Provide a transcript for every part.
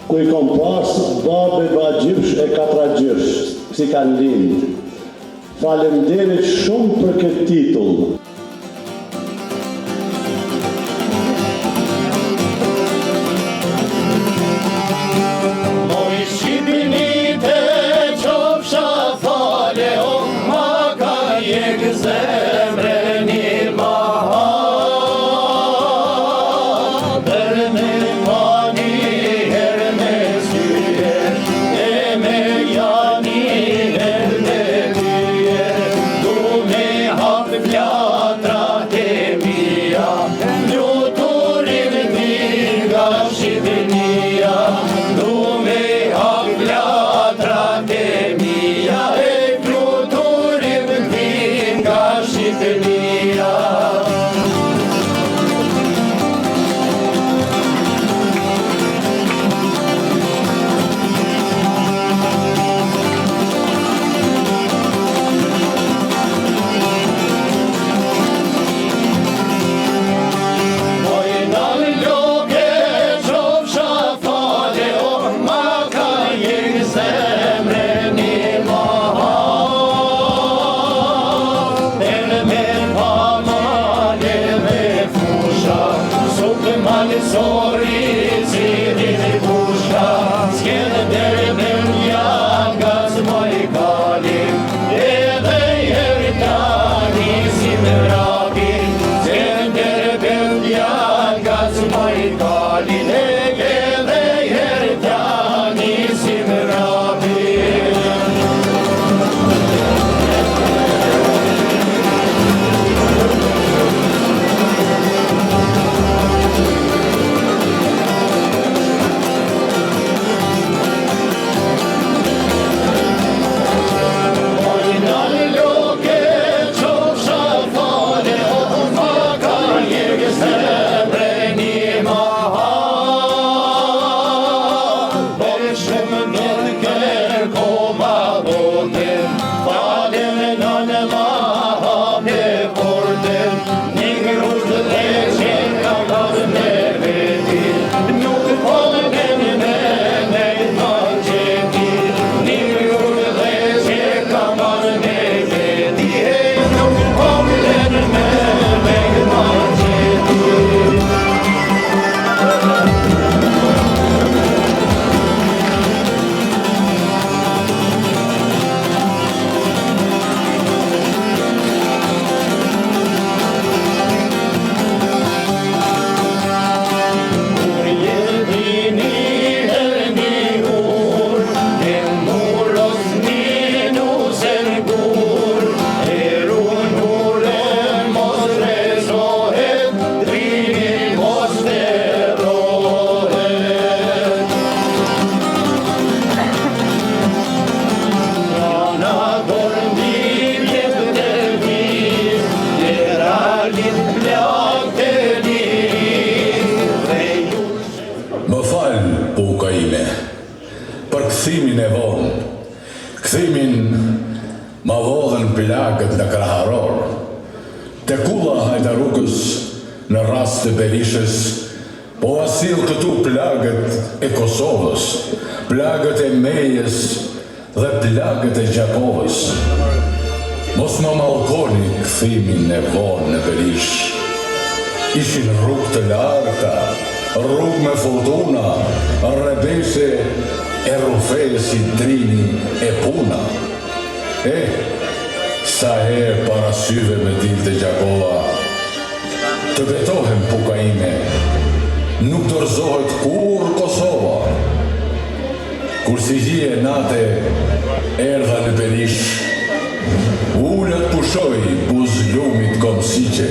ku I kom pas babe bagjysh e katragjysh, si kanë lindë. Faleminderit shumë për këtë titull. Kthimin e vonë, kthimin ma vodhen plagët në kraharor, te kulla Hajdarukës në rast të Berishës, po asil këtu plagët e Kosovës, plagët e Mejës dhe plagët e Gjakovës. Mos më mallkoni kthimin e vonë në Berish. Ishin rrugë të larta, rrugë me fortuna, rebeshe e rufesi drini e puna. Sa herë para syve me dilë të Gjakova, të betohem puka ime, nuk dorëzohet kur Kosova. Kur si hije nate, erdha në Berish, ullët pushoj buz lumit komsiqe,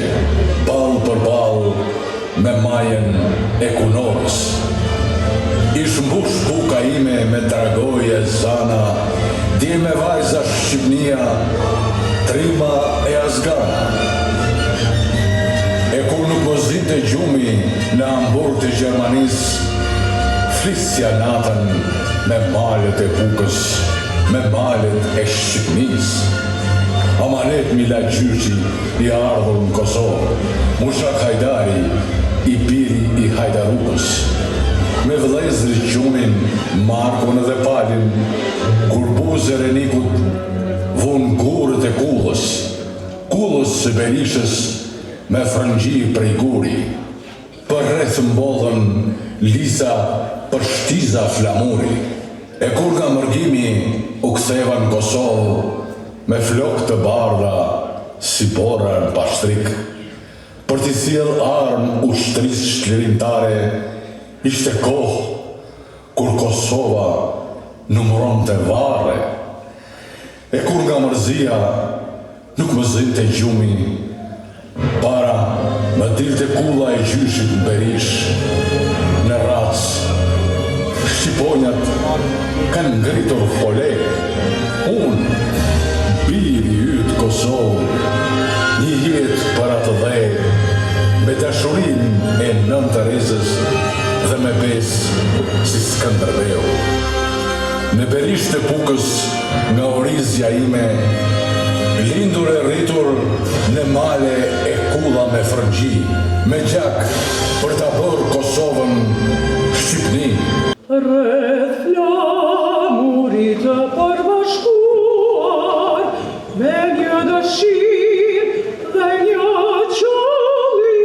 bal për bal me majen e Kunovës. Ish mbush puka ime me dragoje zana, dje me vajza Shqipnia, trima e Azgana. E kur nuk mozinte gjumi në Hamburg të Gjermanis, flisja natën me malet e Bukës, me malet e Shqipnis. Amanet Mila Gjyqi i ardhur në Kosovë, Mushak Hajdari i biri i Hajdarukës, me vëllezërit gjumin Markun edhe palin, kur buzë Renikut vun gurët e kullës, kullës së Berishës me frëngji prej guri. Për rreth mbollën lisa për shtiza flamuri. E kur nga mërgimi u ktheva në Kosovë me flok të bardha si bora në pashtrik. Për t'i sjell armë ushtrisë shklirimtare, ishte kohë kur Kosova numëronte varre. E kur nga mërzia nuk më zinte gjumi, para më dilte kulla e gjyshit në Berish, në racë. Shqiponjat kanë ngritur fole. Unë, biri ytë Kosovë, një jetë për atë dhe, me dashurin e Nën Terezës dhe me besë si Skënderbeu. Në Berish të Pukës nga orizja ime, lindur e rritur në male e kulla me frëngji, me gjak për ta bërë Kosovën Shqipni. Rreth flamurit të përbashkuar, me një dëshirë dhe një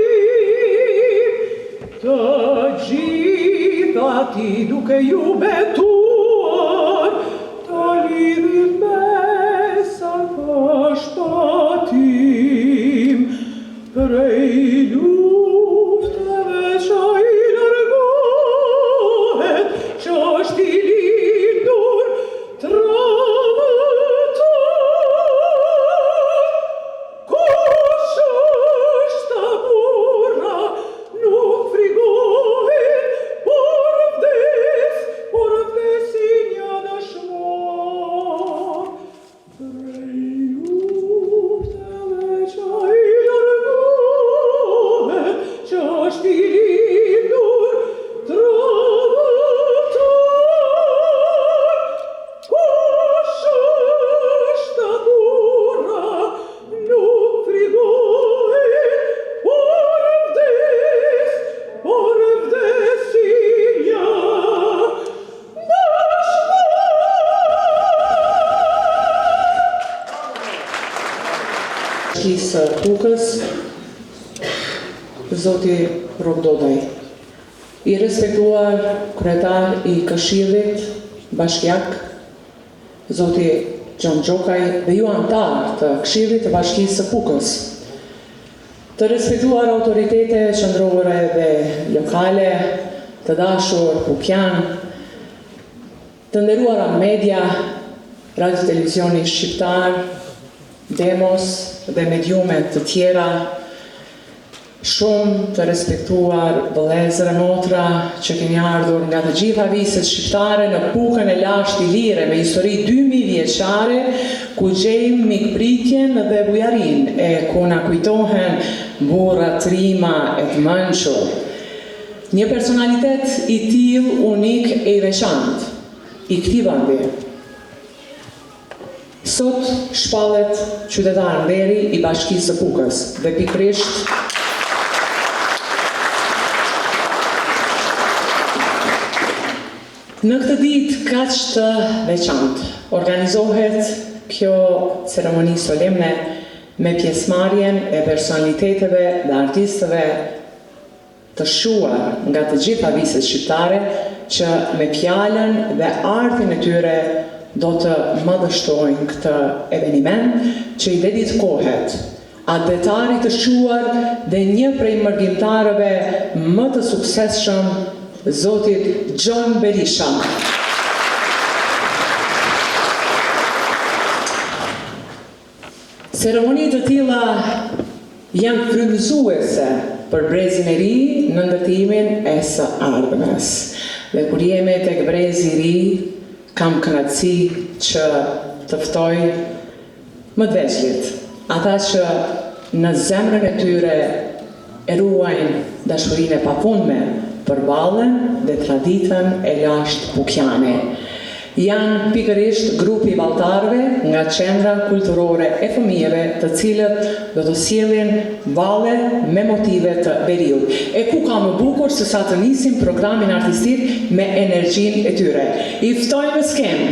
qëllim, të gjitha ti duke ju betuar, të lidhit me sa pashpatim, prej lufteve që i largohet, që është i lindur travëtor. Kush është ta burra, nuk frigohet, por vdesin një dëshmor. Prej lufteve që i largohet, që është i lindur travëtor. Kush është ta burra, nuk frigohet, por vdesin një Së Pukës, Zoti Rogdodaj, i respektuar kryetar i Këshillit Bashkiak, Zoti Gjon Gjokaj dhe ju antar të Këshillit të Bashkisë së Pukës, të respektuar autoritete qendrore dhe lokale, të dashur pukjan, të nderuara media, radio televizioni shqiptar, demos dhe mediumet të tjera, shumë të respektuar vëllezër e motra që keni ardhur nga të gjitha viset shqiptare në Pukën e lashtë ilire me histori 2000 vjeçare, ku gjejmë mikpritjen dhe bujarin e ku na kujtohen burrat rima e të mençur. Një personalitet i tillë unik e i veçantë i këtij vendi. Sot shpallet qytetar mberi i Bashkisë së Pukës dhe pikërisht në këtë ditë kaq të veçantë organizohet kjo ceremoni solemne me pjesëmarrjen e personaliteteve dhe artistëve të shuar nga të gjitha viset shqiptare që me fjalën dhe artin e tyre do të madhështojnë këtë eveniment që i dedikohet atëtarit të shuar dhe një prej mërgjimtarëve më të suksesshëm, Zotit Gjon Berisha. Ceremonitë të tilla janë frymëzuese për brezin e ri në ndërtimin e së ardhmes. Dhe kur jemi tek brezi i ri, kam kënaqësi që të ftoj më të veçlit, ata që në zemrën e tyre e ruajnë dashurinë e pafundme për vallën dhe traditën e lashtë pukjane. janë pikërisht grupi valltarëve nga qendra kulturore e fëmijëve, të cilët do të sjellin valle me motive të veriut. E ku ka më bukur se sa të nisim programin artistik me energjinë e tyre. I ftojmë në skenë.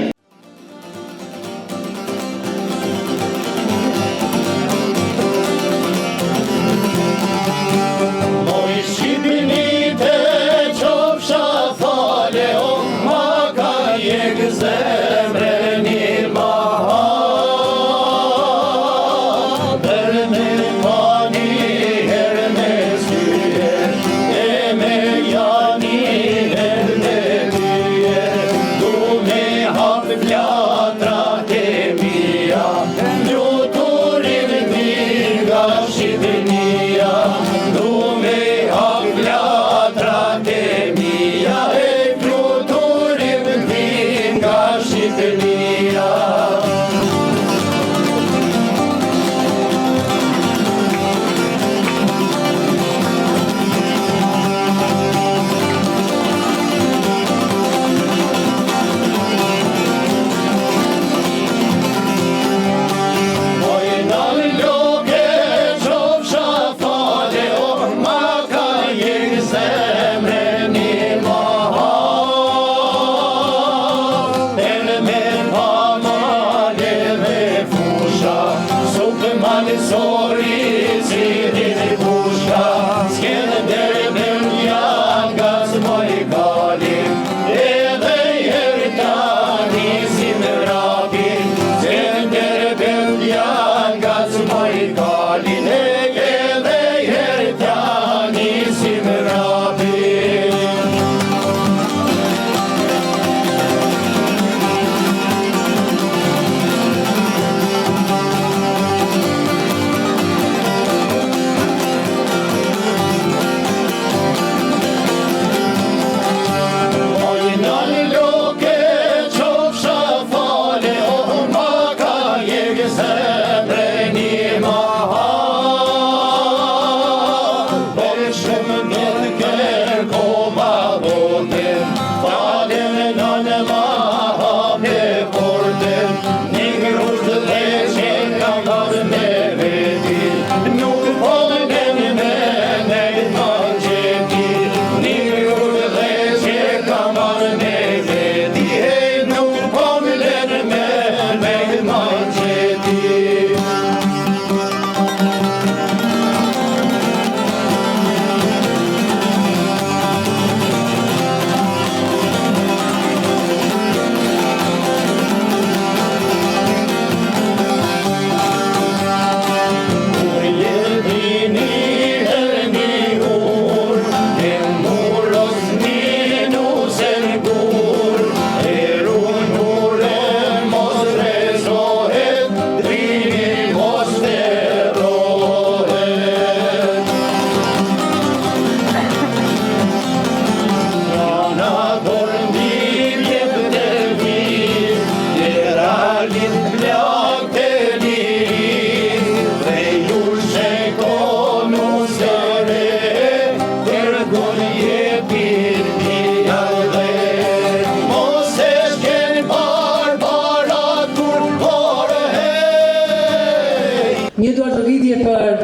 Një duartëridhje për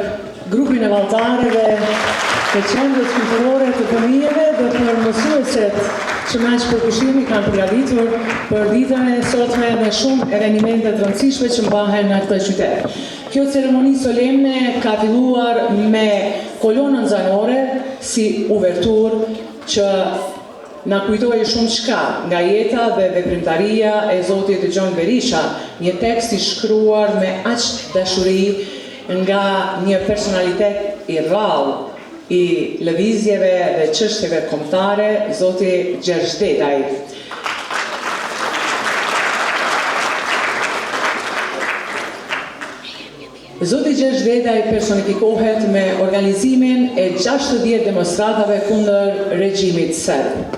grupin e valltarëve të qendrës kulturore të fëmijëve dhe për mësueset që me aq përkushimi kanë përgatitur për ditën e sotme me shumë evenimente të rëndësishme që mbahen në këtë qytet. Kjo ceremoni solemne ka filluar me kolonën zanore si uverturë që na kujtoi shumë çka nga jeta dhe veprimtaria e Zotit Gjon Berisha, një tekst i shkruar me aq dashuri nga një personalitet i rrallë i lëvizjeve dhe çështjeve kombëtare, Zoti Gjergj Dedaj. Zoti Gjergj Dedaj personifikohet me organizimin e 60 demonstratave kundër regjimit serb.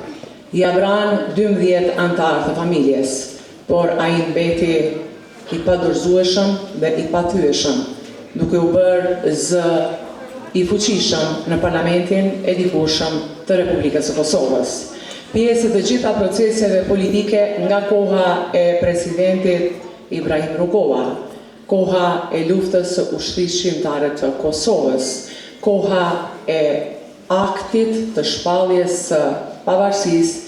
Ja vran 12 antarë të familjes, por ai mbeti i padorzueshëm dhe i pathyeshëm, duke u bërë zë i fuqishëm në parlamentin e dikushëm të Republikës së Kosovës. pjesë të gjitha proceseve politike nga koha e presidentit Ibrahim Rugova, koha e luftës së ushtrisë shqiptare të Kosovës, koha e aktit të shpalljes së pavarësisë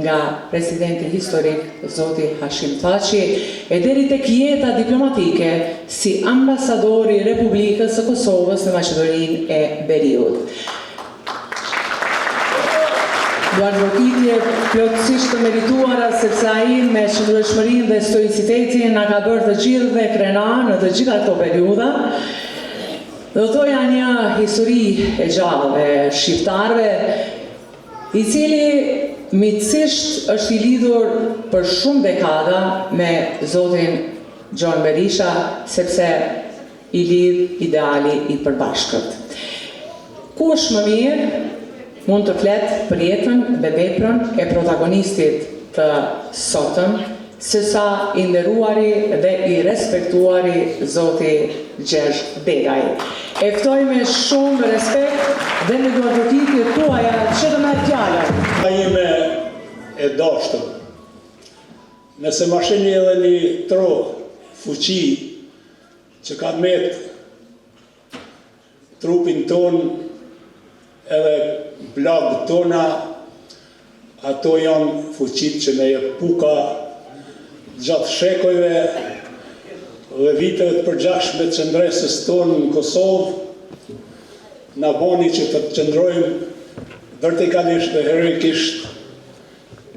nga presidenti historik Zoti Hashim Thaçi e deri tek jeta diplomatike si ambasadori i Republikës së Kosovës në Maqedoninë e Veriut. Duarvotitje plotësisht të merituara sepse ai me qëndrueshmërinë dhe stoicitetin na ka bërë të gjithëve krenar në të gjitha këto periudha. Do thoja një histori e gjallë e shqiptarëve, i cili mitësisht është i lidhur për shumë dekada me Zotin Gjon Berisha, sepse i lidh ideali i përbashkët. Kush më mirë mund të flet për jetën dhe veprën e protagonistit të sotëm, sesa i nderuari dhe i respektuari Zoti Gjergj Begaj. E ftoj me shumë respekt dhe me duarvotitjet tuaja që të merr fjalën. Ime e dashtëm, nëse ma sheni edhe një tro fuqi që ka met trupin ton edhe blagët tona, ato janë fuqit që ne jep puka gjatë shekojve dhe viteve të përgjashme të qëndresës tonë në Kosovë, na boni që të qëndrojmë vertikalisht dhe heroikisht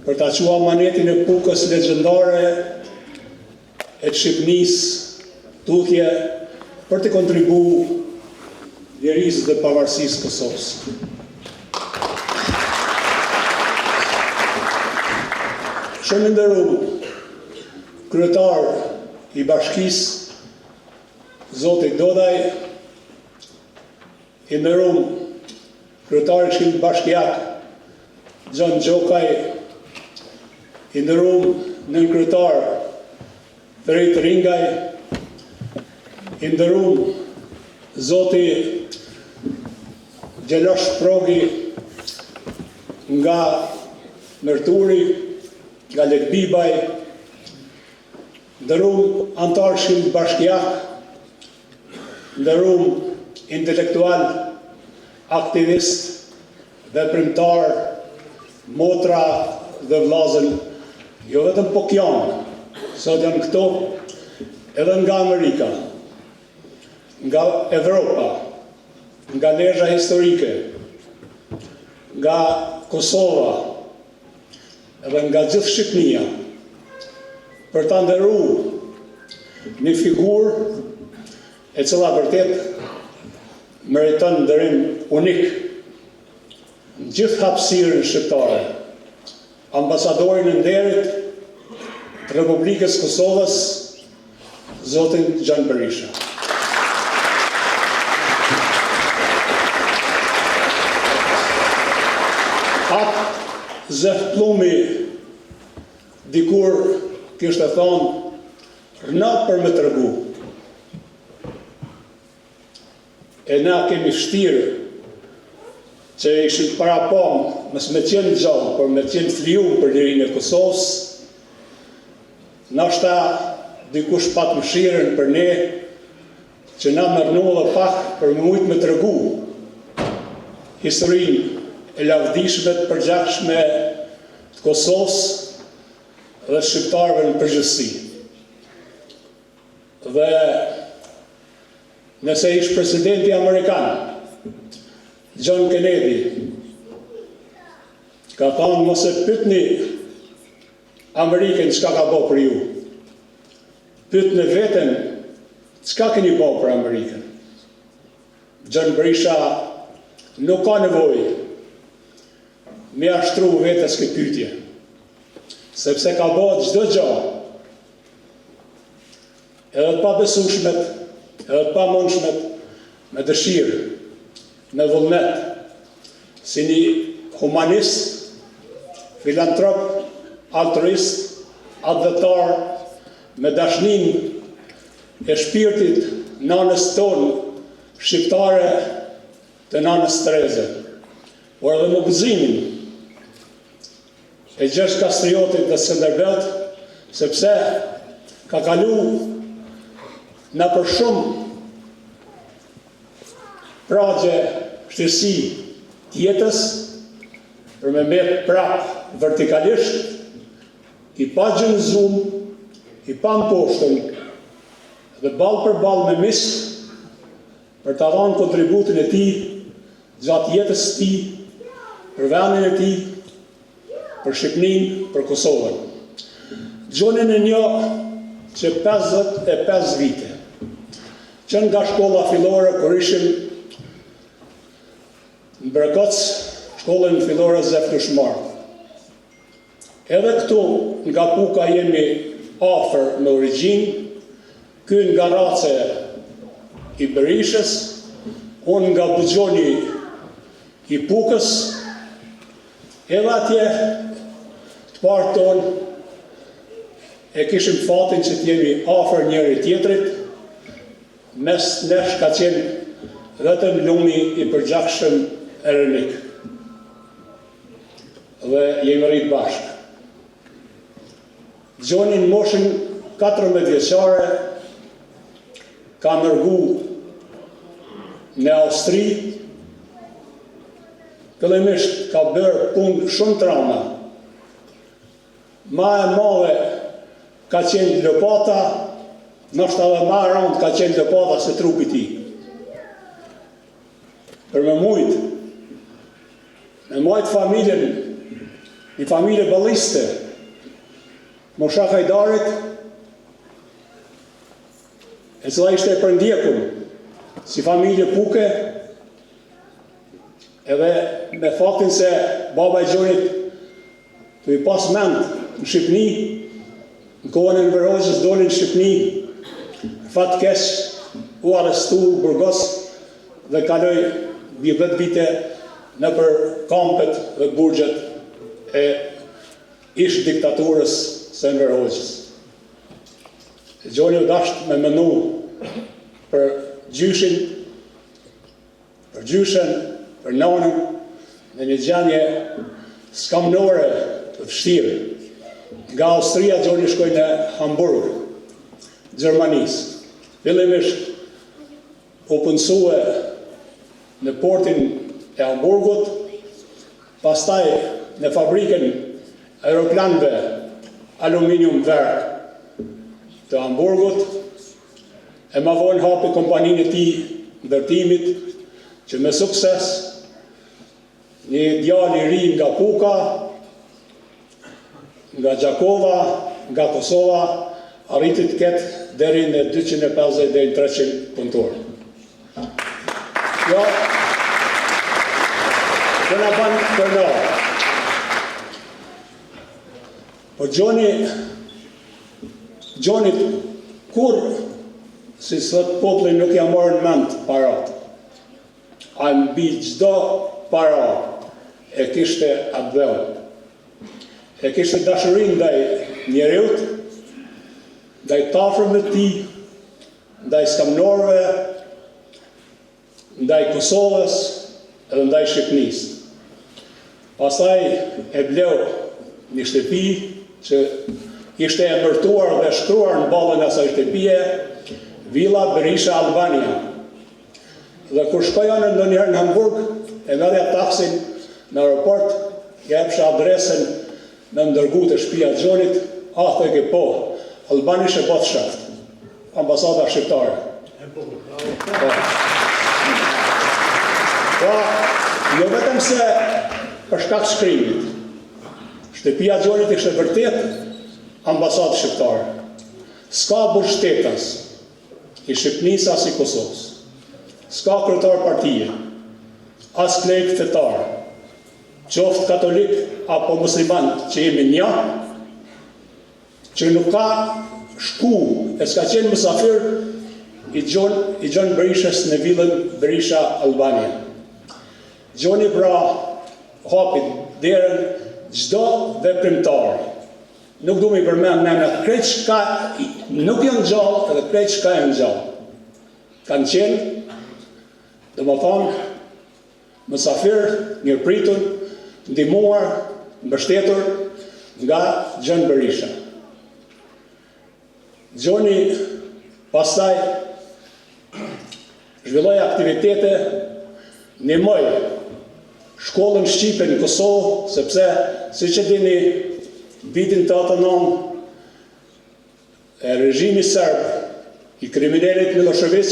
për ta qua manetin e pukës legjendare e të Shqipënisë tutje për të kontribu lirisë dhe pavarësisë Kosovës. Shumë nderuar kryetar i bashkisë, Zoti Dodaj, i nderuar kryetari i Këshillit Bashkiak, Gjon Gjokaj, i nderuar nën kryetar Ferit Ringaj, i nderuar Zoti Gjelosh Progi nga Merturi, nga Lekbibaj, nderuar antar Këshillit Bashkiak, nderuar intelektual, aktivist dhe premtar, motra dhe vllazën, jo vetëm po janë, sot janë këto edhe nga Amerika, nga Evropa, nga lezha historike, nga Kosova, edhe nga gjithë Shqipënia, për ta nderuar një figurë e cila vërtet meriton nderim unik në gjithë hapësirën shqiptare, ambasadorin e nderit të Republikës Kosovës, Zotin Gjon Berisha. Atë zëhplumi dikur kishte thonë, rnat për me tregu. E na kemi vështirë që ishim para pom, mos me qenë gjallë, por me qenë fliu për lirinë e Kosovës, nashta dikush pat mëshirën për ne, që na mërnua dhe pak për më mujtë me tregu historinë e lavdishme të përgjashme të Kosovës dhe shqiptarëve në përgjithësi. Dhe nëse ish presidenti Amerikan, John Kennedy, ka thonë mos e pyetni Amerikën çka ka bëu për ju. Pyetni veten çka keni bëu për Amerikën. Gjon Berisha nuk ka nevojë me ashtru vetes këtë pyetje, sepse ka bëu çdo gjë. Edhe të pabesueshmet, edhe të pamundshmet, me dëshirë, me vullnet, si një humanist, filantrop, altruist, advetar, me dashnin e shpirtit nanës tonë, shqiptare të nanës Tereze, por edhe me gëzimin e Gjergj Kastriotit dhe Skënderbelt, sepse ka kalu në për shumë pragje shtërsi tjetës për me metë prapë vertikalisht, i pa gjënëzum, i pa mposhtën, dhe balë për balë me misë, për të dhanë kontributin e ti, gjatë jetës ti, për vendin e ti, për Shqipnin, për Kosovën. Gjonin e një që 55 vite, që nga shkolla fillore, kër ishim në Bregëc, shkollën fillore Zeftushmar. Edhe këtu nga Puka jemi afër në origjinë, ky nga race i Berishës, unë nga Buxhoni i Pukës, edhe atje të parë tonë e kishim fatin që t'jemi afër njëri tjetrit, mes nesh ka qenë vetëm lumi i përgjakshëm Erenik. Dhe jemi rritë bashkë. Gjoni në moshën 14 vjeçare ka nërgu në Austri, fillimisht ka bërë punë shumë trama. Ma e madhe ka qenë lopata, nështë edhe ma e rëndë ka qenë lopata se trupi ti. Për me mujtë familjen, një familje balliste, Mosha Hajdarit, e cila ishte e përndjekun si familje Puke, edhe me faktin se baba i Gjonit të i pas mend në Shqipni, në kohën e Enver dolin në Shqipni, fat keq u arrestu Burgos dhe kaloi mbi 10 vite në për kampet dhe burgjet e ish diktaturës së Enver Hoxhës. Gjoni u dasht me menu për gjyshin, për gjyshen, për nanën, në një gjanje skamnore të vështirë. Nga Austria Gjoni shkoj në Hamburg, Gjermanisë. Fillimisht u punësue në portin e Hamburgut, pastaj në fabrikën aeroplanëve Aluminium Werk të Hamburgut, e ma vonë hapi kompaninë e tij ndërtimit, që me sukses një djalë i ri nga Puka, nga Gjakova, nga Kosova, arriti të ketë deri në 250 deri në 300 punëtorë. Jo, që na ban për në. Po Gjonit kur, si sot populli nuk ja morën mend parat. A mbi çdo para e kishte atë. E kishte dashurinë ndaj njerëzit, ndaj tafërmve të tij, ndaj skamnorëve, ndaj Kosovës edhe ndaj Shqipënisë. Pastaj e bleu një shtëpi që ishte emërtuar dhe shkruar në ballën e asaj shtëpie, Villa Berisha Albania. Dhe kur shkoja ndonjëherë në Hamburg, e merrja taksin në aeroport, jepsha adresën në ndërgu të shtëpia e Gjonit, thoj ke po, Albani shë botë shaft, ambasada shqiptare. Po, jo vetëm se për shkak shkrimit, shtëpia e Gjonit ishte vërtet ambasadë shqiptare. S'ka bushtetas i Shqipënisë as i Kosovës. S'ka kryetar partije, as klejt fetar, qoftë katolik apo musliman që jemi një, që nuk ka shku e s'ka qenë mësafir i Gjon Berishës në villën Berisha Albania. Gjoni pra hapit derën çdo veprimtar. Nuk du me i përmend nëna, krejt shka nuk janë gjallë edhe krejt shka janë gjallë. Kanë qenë, dhe më thonë, mësafir, njërpritun, ndihmuar mbështetur nga Gjën Berisha. Gjoni pastaj zhvilloi aktivitete, ndihmoi shkollën shqipe në Kosovë, sepse siç e dini, vitin 89 e regjimi serb i kriminalit Milošević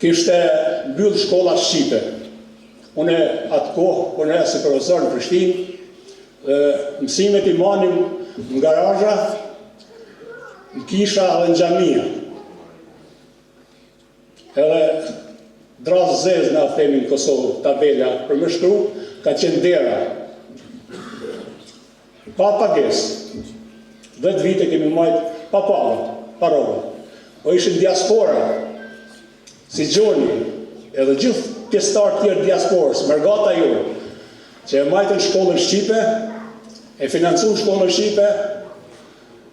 kishte mbyll shkolla shqipe. Unë atë kohë, kur ne si profesor në Prishtinë, mësimet i manim në garazha, në kisha dhe në xhamia. Edhe drazë zezë në themi në Kosovë, tabela për më shkru, ka qenë dera. Pa pagesë. 10 vite kemi majtë pa parove. Po ishin diaspora, si Gjoni, edhe gjithë pjesëtarë tjerë diasporës, mërgata ju, që e majtën shkollën shqipe, e financun shkollën shqipe,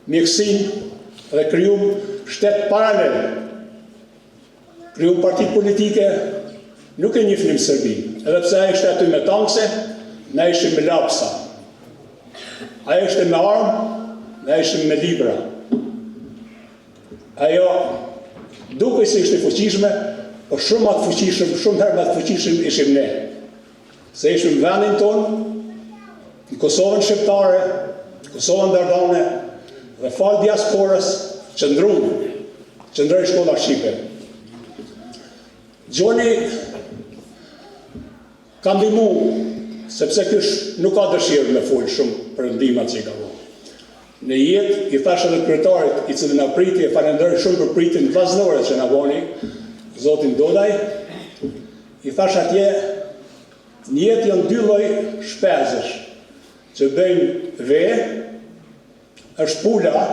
mjekësin dhe kryum shtet paralel. Kryum partit politike, nuk e njifnim Serbinë, edhe pse a ishte aty me tankse, na ishim me lapsa. A ishte me armë, na ishim me libra. Ajo, duke se ishte fuqishme, po shumë atë fuqishëm, shumë herë më atë fuqishëm ishim ne. Se ishim vendin tonë, në Kosovën shqiptare, në Kosovën dardane, dhe falë diasporës, qëndroi shkolla shqipe. Gjoni ka ndihmu, sepse kësh nuk ka dëshirë me folë shumë për ndihmat që i ka vënë. Në jetë, i thash edhe kryetarit i cili na priti, e falenderoj shumë për pritin vllazënore që na bëni, Zotin Dodaj, i thash atje, në jetë janë 2 lloj shpenzësh, që bëjnë ve, është pula,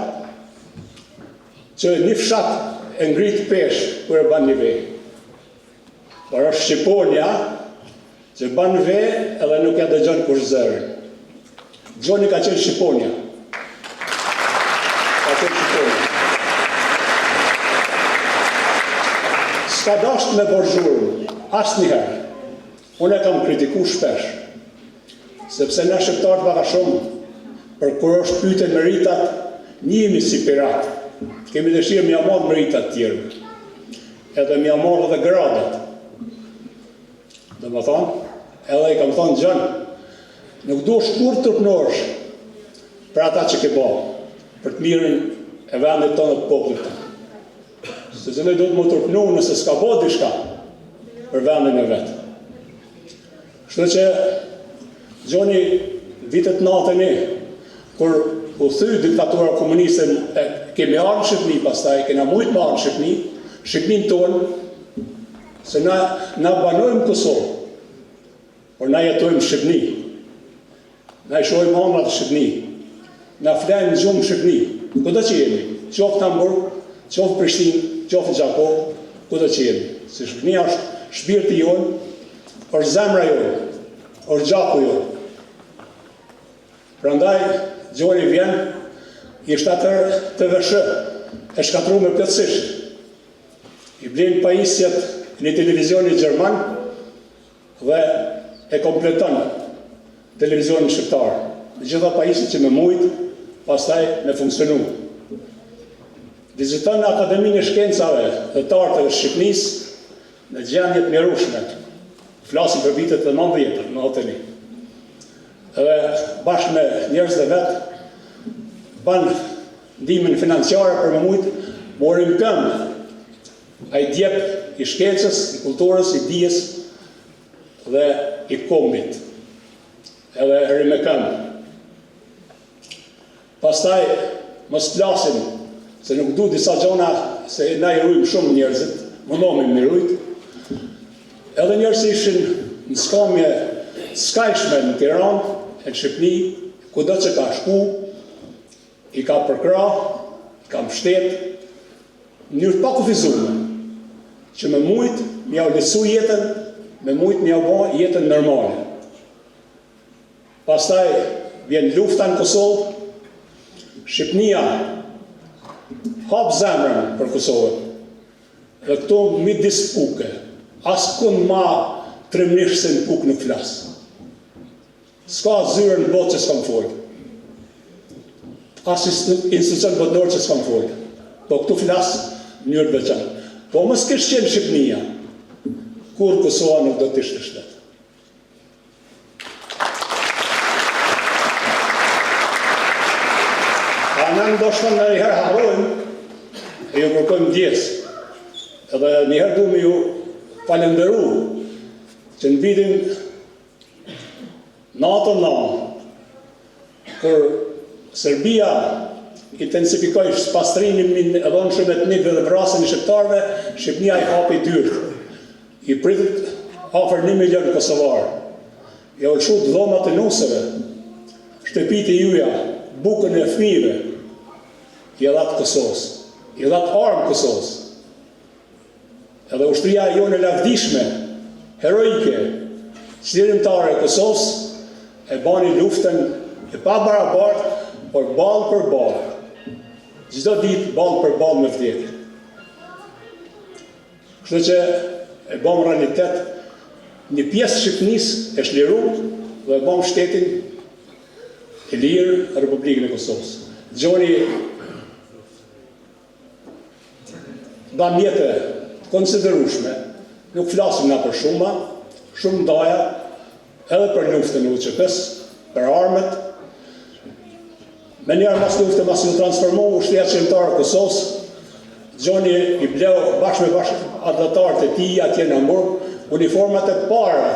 që një fshat e ngrit peshë kur e ban një ve. Por është shqiponja, që ban ve edhe nuk ja dëgjon kush zërin. Gjoni ka qenë shqiponja. S'ka dasht me borxhurën, asnjëherë. Unë e kam kritiku shpesh, sepse na shqiptarët baka shumë, për kur është pyeten meritat, njihemi si pirat. Kemi dëshirë m'ja marrë meritat tjerë, edhe m'ja marrë edhe gradat. Dhe më thonë, edhe i kam thonë Gjën, nuk do shkur të rëpnorësh për ata që ke bërë, për të mirën e vendit tonë të popullit tonë. Se ne do të më tërpnu nëse s'ka bo dishka për vendin e vetë. Kështu që Gjoni vitet 90, kur u thy diktatura komuniste, kemi arë në Shqipni pastaj, kena mujtë më arë në Shqipni, Shqipnin tonë, se na banojmë Kosovë, por na jetojmë Shqipni. Na i shojmë amrat Shqipni, na flenë në gjumë Shqipni. Kudo që jemi, qoftë Hamburg, qoftë Prishtinë, qoftë Gjakov, kudo që jemi. Se Shqipnia është shpirti jonë, është zemra jonë, është gjaku jonë. Prandaj, Gjoni vjen, i shtatër të vëshë, e shkatru me plotësisht. I blen pajisjet në televizionin Gjerman dhe e kompleton televizionin shqiptar. Në gjitha pajisjet që me mujtë, pastaj me funksionu. Viziton në Akademinë e Shkencave dhe të Arteve të Shqipnisë në gjendje të mjerueshme. Flasim për vitet e 90-të, në hoteli. Edhe bashkë me njerëz dhe vetë, banë ndihmën financiare për me mujtë, morim këmbë. Ai djep i shkencës, i kulturës, i dijes dhe i kombit. Edhe rri me këmbë. Pastaj, mos flasim, se nuk du disa gjona, se na i rujmë shumë njerëzit, mundohemi me rujtë. Edhe njerëz ishin në skamje skajshme në Tiranë, e në Shqipni, kudo që ka shku, i ka përkra, i ka mbështet, në njërë pa kufizume, që me mujtë m'ja u lecu jetën, me mujtë m'ja u bo jetën normale. Pastaj vjen lufta në Kosovë, Shqipnia hap zemrën për Kosovën, dhe këto midis puke, as kun ma tremnish se në puk nuk flasë. s'ka zyrën në botë që s'kam folë. As institucion botëror që s'kam folë. Po këtu flasë në njërë veçanë. Po mos kështë qenë Shqipnia, kur Kosova nuk do të ishte shtet. A në ndoshtë në njëherë harrojmë, e ju kërkojmë djesë. Edhe njëherë du me ju falenderu që në vitin 99, kur Serbia intensifikoi pastrimin e dhënshëm etnikëve dhe vrasjen e shqiptarëve, Shqipnia i hapi dyert. I pritet afër 1 milion kosovar. Ja u shut dhomat e nusëve, shtëpitë e juja, bukën e fëmijëve, i dhat Kosovës, i dhat armë Kosovës. Edhe ushtria jonë e lavdishme, heroike, çlirimtare e Kosovës, e bani luftën e pa barabartë, por ballë për ballë. Çdo ditë ballë për ballë me vdekje. Kështu që e bëm realitet një pjesë Shqipënisë e shliru dhe e bëm shtetin e lirë Republikën e Kosovës. Gjoni da mjete konsiderueshme, nuk flasim na për shumë ndaja, edhe për luftën e UÇK-s, për armët. Me njerë mas luftë mas ju transformohu ushtria qëmëtarë e Kosovës, Gjoni i bleu bashkë me adatarët e tij atje në Hamburg, uniformat e para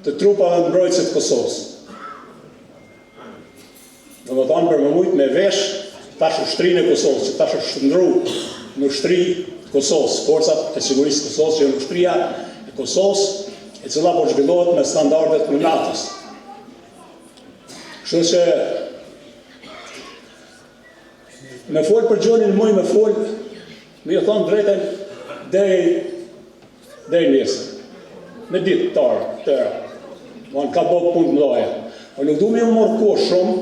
të trupave mbrojtëse të Kosovës. Në më thonë për më mujtë me vesh tash ushtrinë e Kosovës, që tash është shëndru në ushtri të Kosovës, forcat e sigurisë të Kosovës, që në ushtria e Kosovës, e cila po zhvillohet me standardet në NATO-s. Kështu që me folë për Gjonin, muj me folë, me ju thonë drejten deri nesër. Me ditë tarë, tëra. Në ka bo punë të mdoja. O nuk du me ju morë kohë shumë,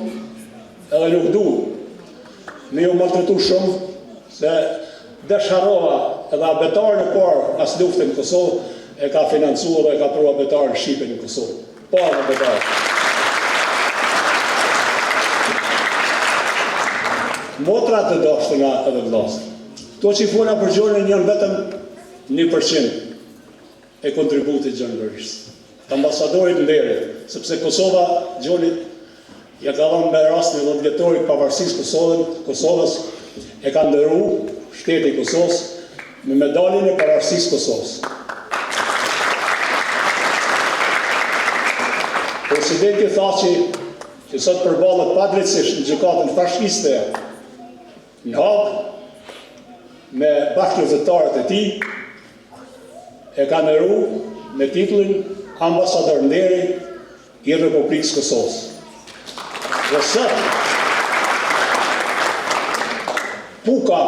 edhe nuk du me ju maltretu shumë, se Desharova edhe abetarën e parë as luftën në Kosovë, e ka financu dhe e ka pru abetarën Shqipen në Kosovë. Parë abetarën. Motrat të dashtëna edhe vlasë. To që i fona për Gjonin janë vetëm 1% e kontributit Gjon Berishës. Ambasadorit në derit, sepse Kosova, Gjonit, ja ka dhënë me rastin e 10 vjetorit pavarësisë Kosovës, e ka ndërru shteti i Kosovës me medaljen e pavarësisë Kosovës. Presidenti tha që sot përballet padrejtësisht në gjykatën fashiste në Hagë, me bashkëlëzëtarët e tij, e ka ndërru me titullin ambasador nderi i Republikës Kosovës. Dhe sot, Puka,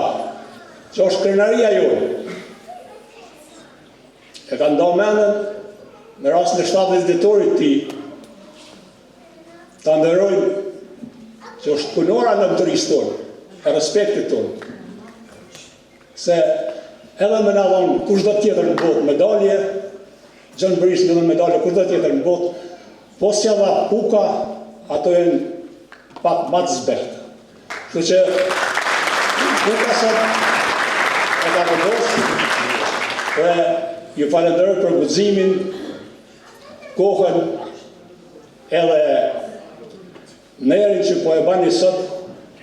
që është krenaria jonë, e ka nda mendën me rastin e 70 vjetorit ti, ta ndërrojnë që është punora në mëtërisë tonë, e respektit tonë. Se edhe me në dhonë kush do tjetër në botë medalje, Gjon Berishë në medalje kush do tjetër në botë, po si dha Puka, ato e në pak matë zbehtë. Kështu që Puka sot e ka vendosur dhe ju falenderoj për guximin, kohën edhe nerin që po e bani sot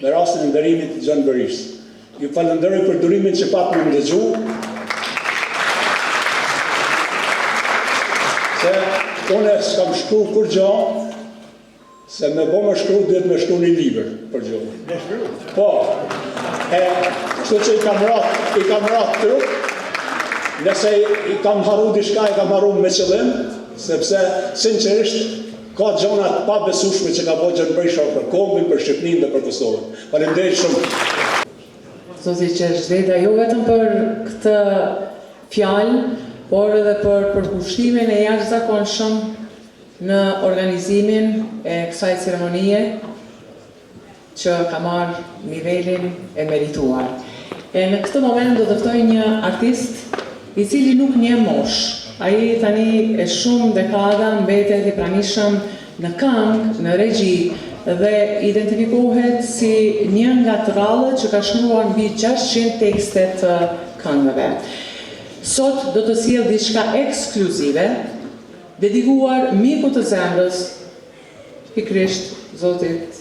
në rastin e nderimit të Gjon Berishës. Ju falenderoj për durimin që pak më ndëgju, se une s'kam shkru kur gjo, se me bo me shkru, duhet me shkru një libër për gjo. Po, kështu që i kam rat trup, nëse i kam haru dishka, i kam haru me qëllim, sepse, sinqerisht, ka gjonat pa besushme që ka bo Gjon Berisha për Kombin, për Shqipnin dhe për Kosovën. Faleminderit shumë. Zoti Qershdeta, jo vetëm për këtë fjalë, por edhe për përkushimin e jashtëzakonshëm në organizimin e kësaj ceremonie që ka marrë nivelin e merituar. E në këtë moment do të ftoj një artist i cili nuk njeh moshë. Ai tani e shumë dekada mbetet i pranishëm në këngë, në regji, dhe identifikohet si një nga trallët që ka shkruar mbi 600 tekste të këngëve. Sot do të sjell diçka ekskluzive, dedikuar mikut të zemrës, pikërisht zotit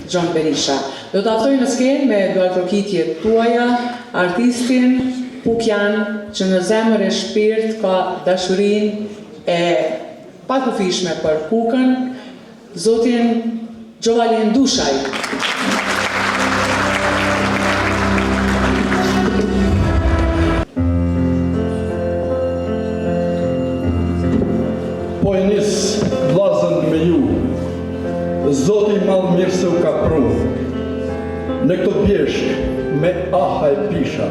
Gjon Berisha. Do të aftoj në skenë me duartrokitjet tuaja, artistin Pukjan, që në zemër e shpirt ka dashurin e pakufishme për Pukën, zotin Gjovalin Dushaj. Po e nis vllazën me ju, Zoti mall mirë se u ka pru, në këto bjeshk me aha e pisha,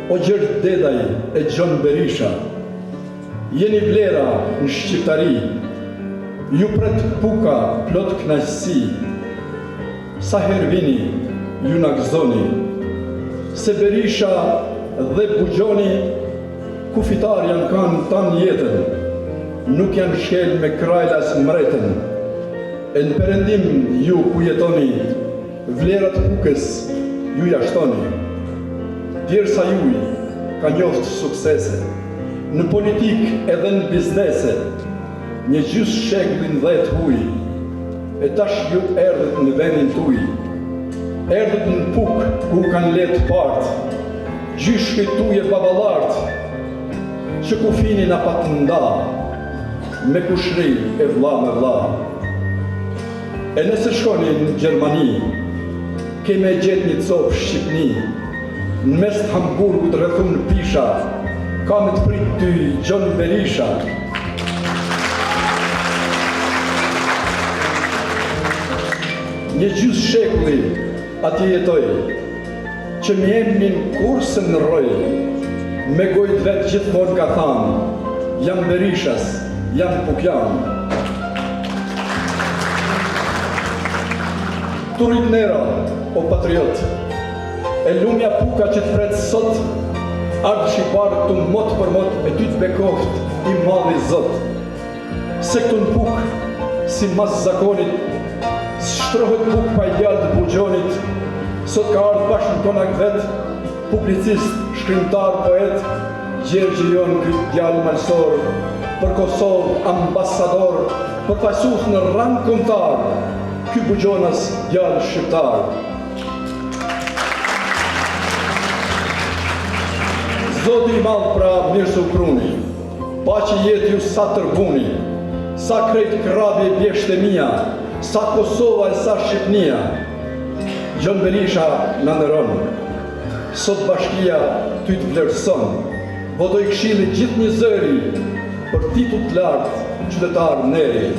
o gjërë dedaj e Gjon Berisha, jeni vlera në shqiptari, ju pret Puka plot knajsi, sa her vini ju na gëzoni, se Berisha dhe Bugjoni kufitar janë kanë tanë jetën, nuk janë shkel me krajlas mretën, e në perëndim ju ku jetoni, vlerat Pukës ju jashtoni. Djersa juj ka njoft suksese, në politik edhe në biznese, një gjys shekullin 10 huj, e tash ju erdhët në vendin tuj, erdhët në Pukë ku kanë letë partë, gjyshkët tuj e babalart, që ku fini na patë nda, me kushri e vlla me vlla. E nëse shkoni në Gjermani, keme gjetë një copë Shqipni, në mes të Hamburgut rrethun pisha, ka me të prit ty Gjon Berisha. Një gjys shekulli atje jetoj, që më emnin kursën në roj, me gojt vetë gjithmonë ka thanë, jam Berishas, jam Pukjan. Turit nera, o patriot, e lumja Puka që të pretë sot, ardë shqipar të mot për mot e ty të bekoft i malli zot. Se këtu në Puk, si mas zakonit, shtrohet Puk pa i djallë të Bugjonit, sot ka ardhë bashkë në konak vetë, publicist, shkrimtar, poet, Gjergji jon këtë djallë malsor, për Kosovë ambasador, për fajsus në rang kombëtar, ky Bugjonas djallë shqiptar. Zoti i madh pra mirë se u pruni, pa që jetë ju sa tërbuni, sa krejt krabi e bjeshte mia, sa Kosova e sa Shqipnia. Gjon Berisha na nderon, sot bashkia ty të vlerëson, votoj këshilli gjithë një zëri, për titull të lartë, qytetar neri.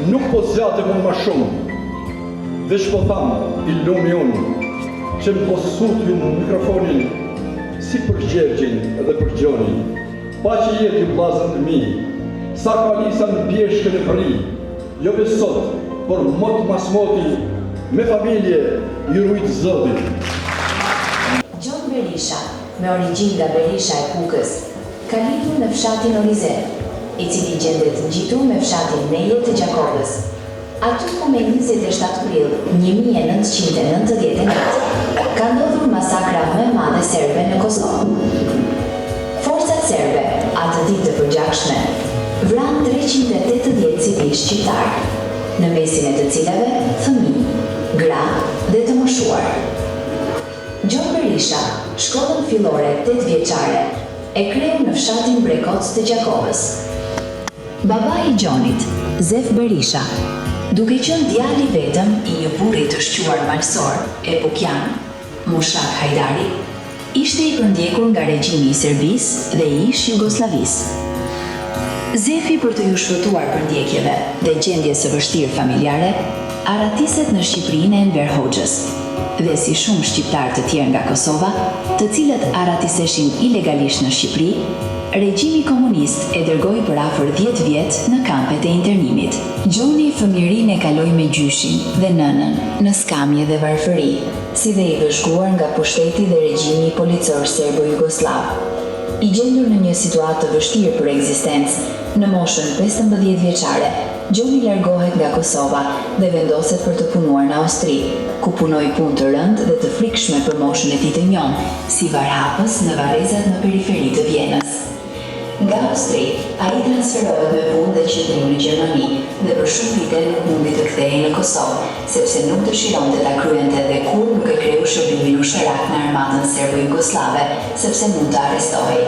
Nuk po zgjate më ma shumë, veç po thamë i lumi unë, që më posut ju në mikrofonin, si për Gjergjin dhe për Gjonin, pa që jetë ju vllazën të mi, sa kalisa në pjeshkën e përi, jo besot, por mot mas moti, me familje, ju rujtë Zotit. Gjon Berisha, me origjinë nga Berisha e Pukës, ka lidhur në fshatin Orizen, i cili gjendet ngjitur me fshatin Neje të Gjakovës. Aty ku me 27 prill 1991 ka ndodhur masakra më e madhe serbe në Kosovë. Forcat serbe, atë ditë të përgjakshme, vran 380 civil shqiptar, në mesin e të cilave fëmijë, gra dhe të moshuar. Gjon Berisha, shkollën fillore 8 vjeçare, e kreu në fshatin Brekoc të Gjakovës. Baba i Gjonit, Zef Berisha, duke qenë djali vetëm i një burri të shquar malsor e Pukjan, Mushak Hajdari, ishte i përndjekur nga regjimi i Serbisë dhe i ish Jugosllavisë. Zefi, për të ju shfëtuar përndjekjeve dhe gjendjes së vështirë familjare, aratiset në Shqipërinë e Enver Hoxhës, dhe si shumë shqiptar të tjerë nga Kosova, të cilët aratiseshin ilegalisht në Shqipëri, regjimi komunist e dërgoi për afër 10 vjet në kampet e internimit. Gjoni fëmijërinë e kaloi me gjyshin dhe nënën në skamje dhe varfëri, si dhe i vëzhguar nga pushteti dhe regjimi policor serbo-jugoslav. I gjendur në një situatë të vështirë për ekzistencë, në moshën 15 vjeçare, Gjoni largohet nga Kosova dhe vendoset për të punuar në Austri, ku punoi punë të rëndë dhe të frikshme për moshën e tij të njohur, si varhapës në varrezat në periferi të Vjenës. Nga Austri, ai transferohet me punë dhe qëndrim në Gjermani dhe për shumë vite nuk mundi të kthehej në Kosovë, sepse nuk dëshironte ta kryente dhe kur nuk e kreu shërbimin ushtarak në armatën serbo-jugoslave, sepse mund të arrestohej.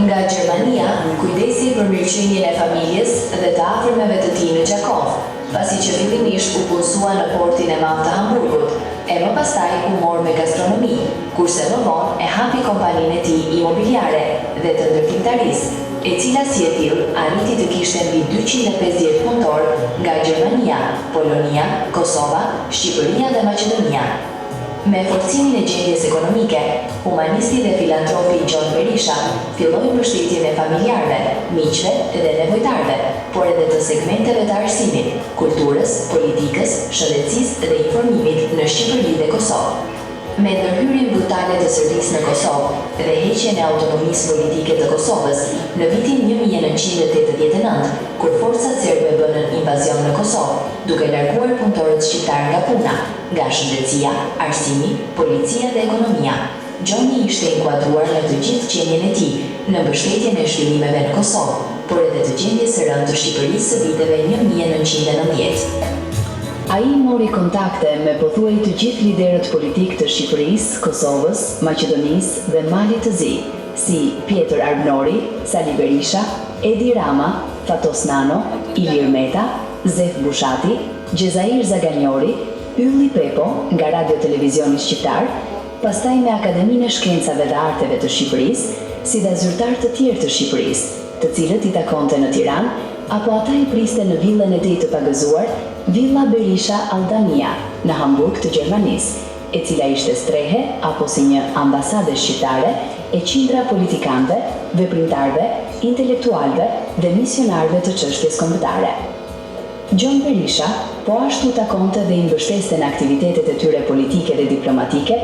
Nga Gjermania, kujdesi për mirëqenien e familjes dhe të afërmeve të tij në Gjakov, pasi që fillimisht u punësua në portin e madh të Hamburgut, e më pastaj u mor me gastronomi, kurse më vonë e hapi kompaninë e tij imobiliare dhe të ndërtimtarisë, e cila si e tillë arriti të kishte mbi 250 punëtor nga Gjermania, Polonia, Kosova, Shqipëria dhe Maqedonia. Me forcimin e gjendjes ekonomike, humanisti dhe filantropi John Berisha filloi mbështetjen e familjarëve, miqve dhe nevojtarëve, por edhe të segmenteve të arsimit, kulturës, politikës, shëndetësisë dhe informimit në Shqipëri dhe Kosovë. Me ndërhyrjen brutale të Serbisë në Kosovë dhe heqjen e autonomisë politike të Kosovës në vitin 1989, kur forcat serbe bënën invazion në Kosovë, duke larguar punëtorët shqiptar nga puna, nga shëndetësia, arsimi, policia dhe ekonomia, Gjoni ishte inkuadruar në të gjithë qenjen e tij në mbështetjen e zhvillimeve në Kosovë, por edhe të gjendjes së rëndë të Shqipërisë së viteve 1990. Ai mori kontakte me pothuaj të gjithë liderët politik të Shqipërisë, Kosovës, Maqedonisë dhe Malit të Zi, si Pjetër Arbnori, Sali Berisha, Edi Rama, Fatos Nano, Ilir Meta, Zef Bushati, Gjezair Zaganjori, Ylli Pepo nga Radio Televizioni Shqiptar, pastaj me Akademinë e Shkencave dhe Arteve të Shqipërisë, si dhe zyrtar të tjerë të Shqipërisë, të cilët i takonte në Tiranë, apo ata i priste në villën e tij të pagëzuar, Villa Berisha Aldania, në Hamburg të Gjermanisë, e cila ishte strehe apo si një ambasade shqiptare e qindra politikanëve, veprimtarëve, intelektualëve dhe misionarëve të çështjes kombëtare. John Berisha po ashtu takonte dhe i mbështeste në aktivitetet e tyre politike dhe diplomatike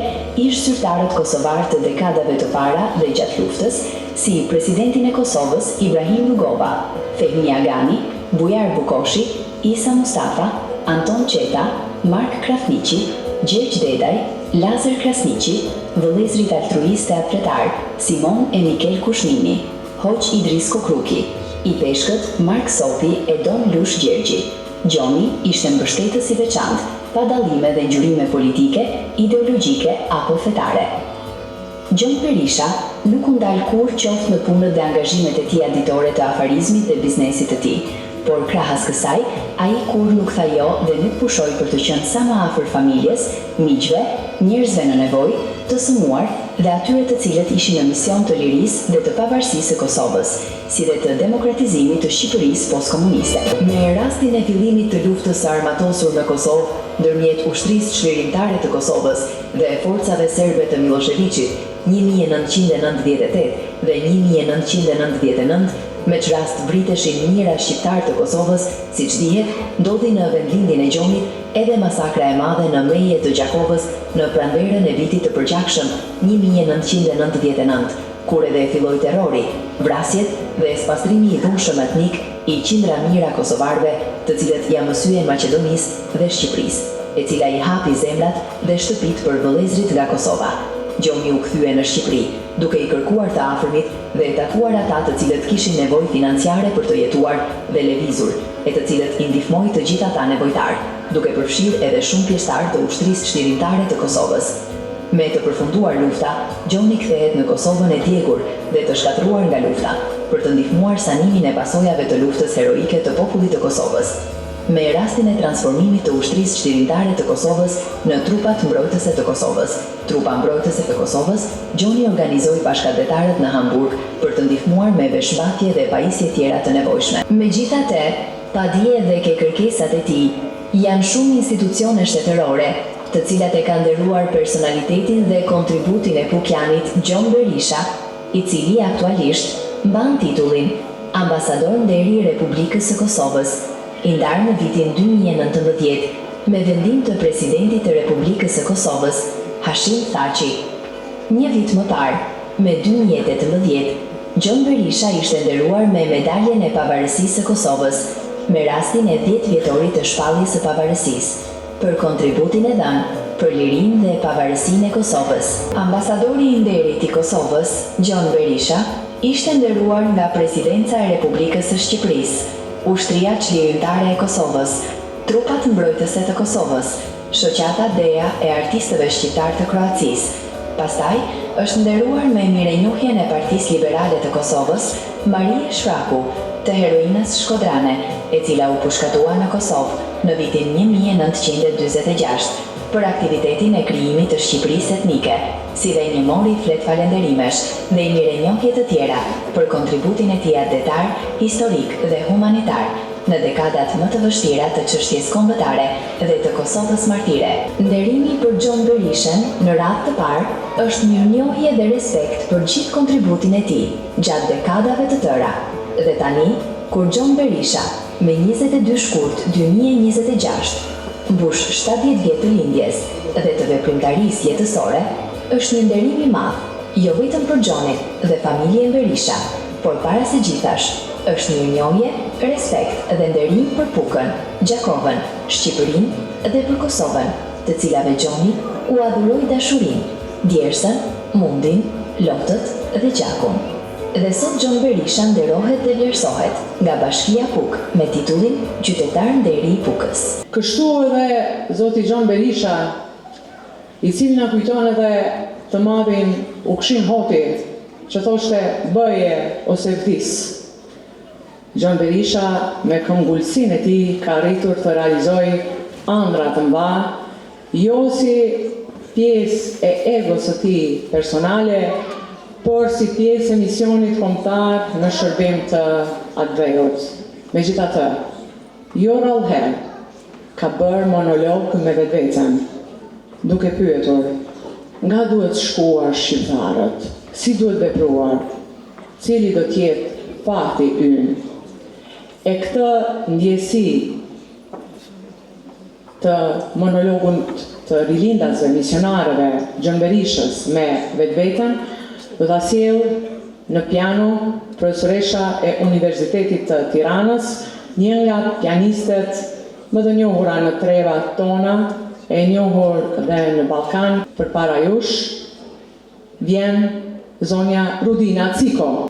ish zyrtarët kosovar të dekadave të para dhe gjatë luftës, si presidentin e Kosovës Ibrahim Rugova, Fehmi Agani, Bujar Bukoshi, Isa Mustafa, Anton Qeta, Mark Krafniqi, Gjergj Dedaj, Lazar Krasniqi, vëllezërit altruist e atletar Simon e Mikel Kushnimi, Hoq Idris Kokruki, i peshkët Mark Sopi e Don Lush Gjergji. Gjoni ishte mbështetës i veçantë, pa dallime dhe ngjyrime politike, ideologjike apo fetare. John Berisha nuk u ndal kur qoftë në punët dhe angazhimet e tij aditore të afarizmit dhe biznesit të tij, por krahas kësaj, ai kur nuk tha jo dhe nuk pushoi për të qenë sa më afër familjes, miqve, njerëzve në nevojë, të sëmuar dhe atyre të cilët ishin në mision të lirisë dhe të pavarësisë së Kosovës, si dhe të demokratizimit të Shqipërisë postkomuniste. Me rastin e fillimit të luftës së armatosur në Kosovë ndërmjet ushtrisë çlirimtare të Kosovës dhe forcave serbe të Miloševićit 1998 dhe 1999, me që rast vriteshin mijëra shqiptar të Kosovës, siç dihet, ndodhi në vendlindjen e Gjonit edhe masakra e madhe në meje të Gjakovës në pranverën e vitit të përgjithshëm 1999, kur edhe filloi terrori, vrasjet dhe spastrimi i dhunshëm etnik i qindra mijëra kosovarëve, të cilët ja mësyen Maqedonisë dhe Shqipërisë, e cila i hapi zemrat dhe shtëpitë për vëllezërit nga Kosova. Gjoni u kthye në Shqipëri, duke i kërkuar të afërmit dhe e takuar ata të cilët kishin nevojë financiare për të jetuar dhe lëvizur, e të cilët i ndihmoi të gjithë ata nevojtar, duke përfshirë edhe shumë pjesëtar të ushtrisë çlirimtare të Kosovës. Me të përfunduar lufta, Gjoni kthehet në Kosovën e djegur dhe të shkatruar nga lufta, për të ndihmuar sanimin e pasojave të luftës heroike të popullit të Kosovës. Me rastin e transformimit të ushtrisë çlirimtare të Kosovës në trupat mbrojtëse të Kosovës, trupa mbrojtëse të Kosovës, Gjoni organizoi bashkëdhetarët në Hamburg për të ndihmuar me veshmbathje dhe pajisje tjera të nevojshme. Megjithatë, padije dhe ke kërkesat e tij, janë shumë institucione shtetërore, të cilat e kanë nderuar personalitetin dhe kontributin e Pukjanit John Berisha, i cili aktualisht mban titullin Ambasador Nderi i Republikës së Kosovës, i ndarë në vitin 2019 me vendim të presidentit të Republikës së Kosovës, Hashim Thaçi. Një vit më parë, me 2018, Gjon Berisha ishte nderuar me medaljen e pavarësisë së Kosovës, me rastin e 10 vjetorit të shpalljes së pavarësisë, për kontributin e dhënë për lirinë dhe pavarësinë e Kosovës. Ambasadori i nderit i Kosovës, Gjon Berisha, ishte nderuar nga Presidenca e Republikës së Shqipërisë, Ushtria Çlirimtare e Kosovës, trupat mbrojtëse të Kosovës, shoqata DEA e artistëve shqiptar të Kroacisë. Pastaj, është nderuar me mirenjohjen e Partisë Liberale të Kosovës, Marie Shraku, të heroinës shkodrane, e cila u pushkatua në Kosovë në vitin 1946 për aktivitetin e krijimit të Shqipërisë etnike, si dhe një mori flet falenderimesh dhe i mirenjohje të tjera për kontributin e tij adetar, historik dhe humanitar në dekadat më të vështira të çështjes kombëtare dhe të Kosovës martire. Nderimi për Gjon Berishën në radhë të parë është mirënjohje dhe respekt për gjithë kontributin e tij gjatë dekadave të tëra. Dhe tani, kur Gjon Berisha, me 22 shkurt 2026, mbush 70 vjet të lindjes dhe të veprimtarisë jetësore, është një nderim i madh, jo vetëm për Gjonin dhe familjen Berisha, por para se gjithash, është mirënjohje, respekt dhe nderim për Pukën, Gjakovën, Shqipërinë dhe për Kosovën, të cilave Gjoni u adhuroi dashurinë, djersën, mundin, lotët dhe gjakun. Dhe sot Gjon Berisha nderohet dhe vlerësohet nga Bashkia Puk me titullin Qytetar nderi i Pukës. Kështu edhe zoti Gjon Berisha, i cili na kujton edhe të madhin Ukshim Hoti, që thoshte bëje ose vdis. Gjon Berisha me këmbgulsinë e tij ka arritur të realizojë ëndra të mëdha, jo si pjesë e egos së tij personale, por si pjesë e misionit kombëtar në shërbim të atë. Megjithatë, jo rrallëherë ka bërë monolog me vetveten, duke pyetur, nga duhet shkuar shqiptarët, si duhet vepruar, cili do të jetë fati ynë. E këtë ndjesi të monologut të rilindasve misionarëve Gjon Berishës me vetveten, do ta sjell në piano profesoresha e Universitetit të Tiranës, një nga pianistet më të njohura në trevat tona, e njohur dhe në Ballkan. Përpara jush vjen zonja Rudina Ciko.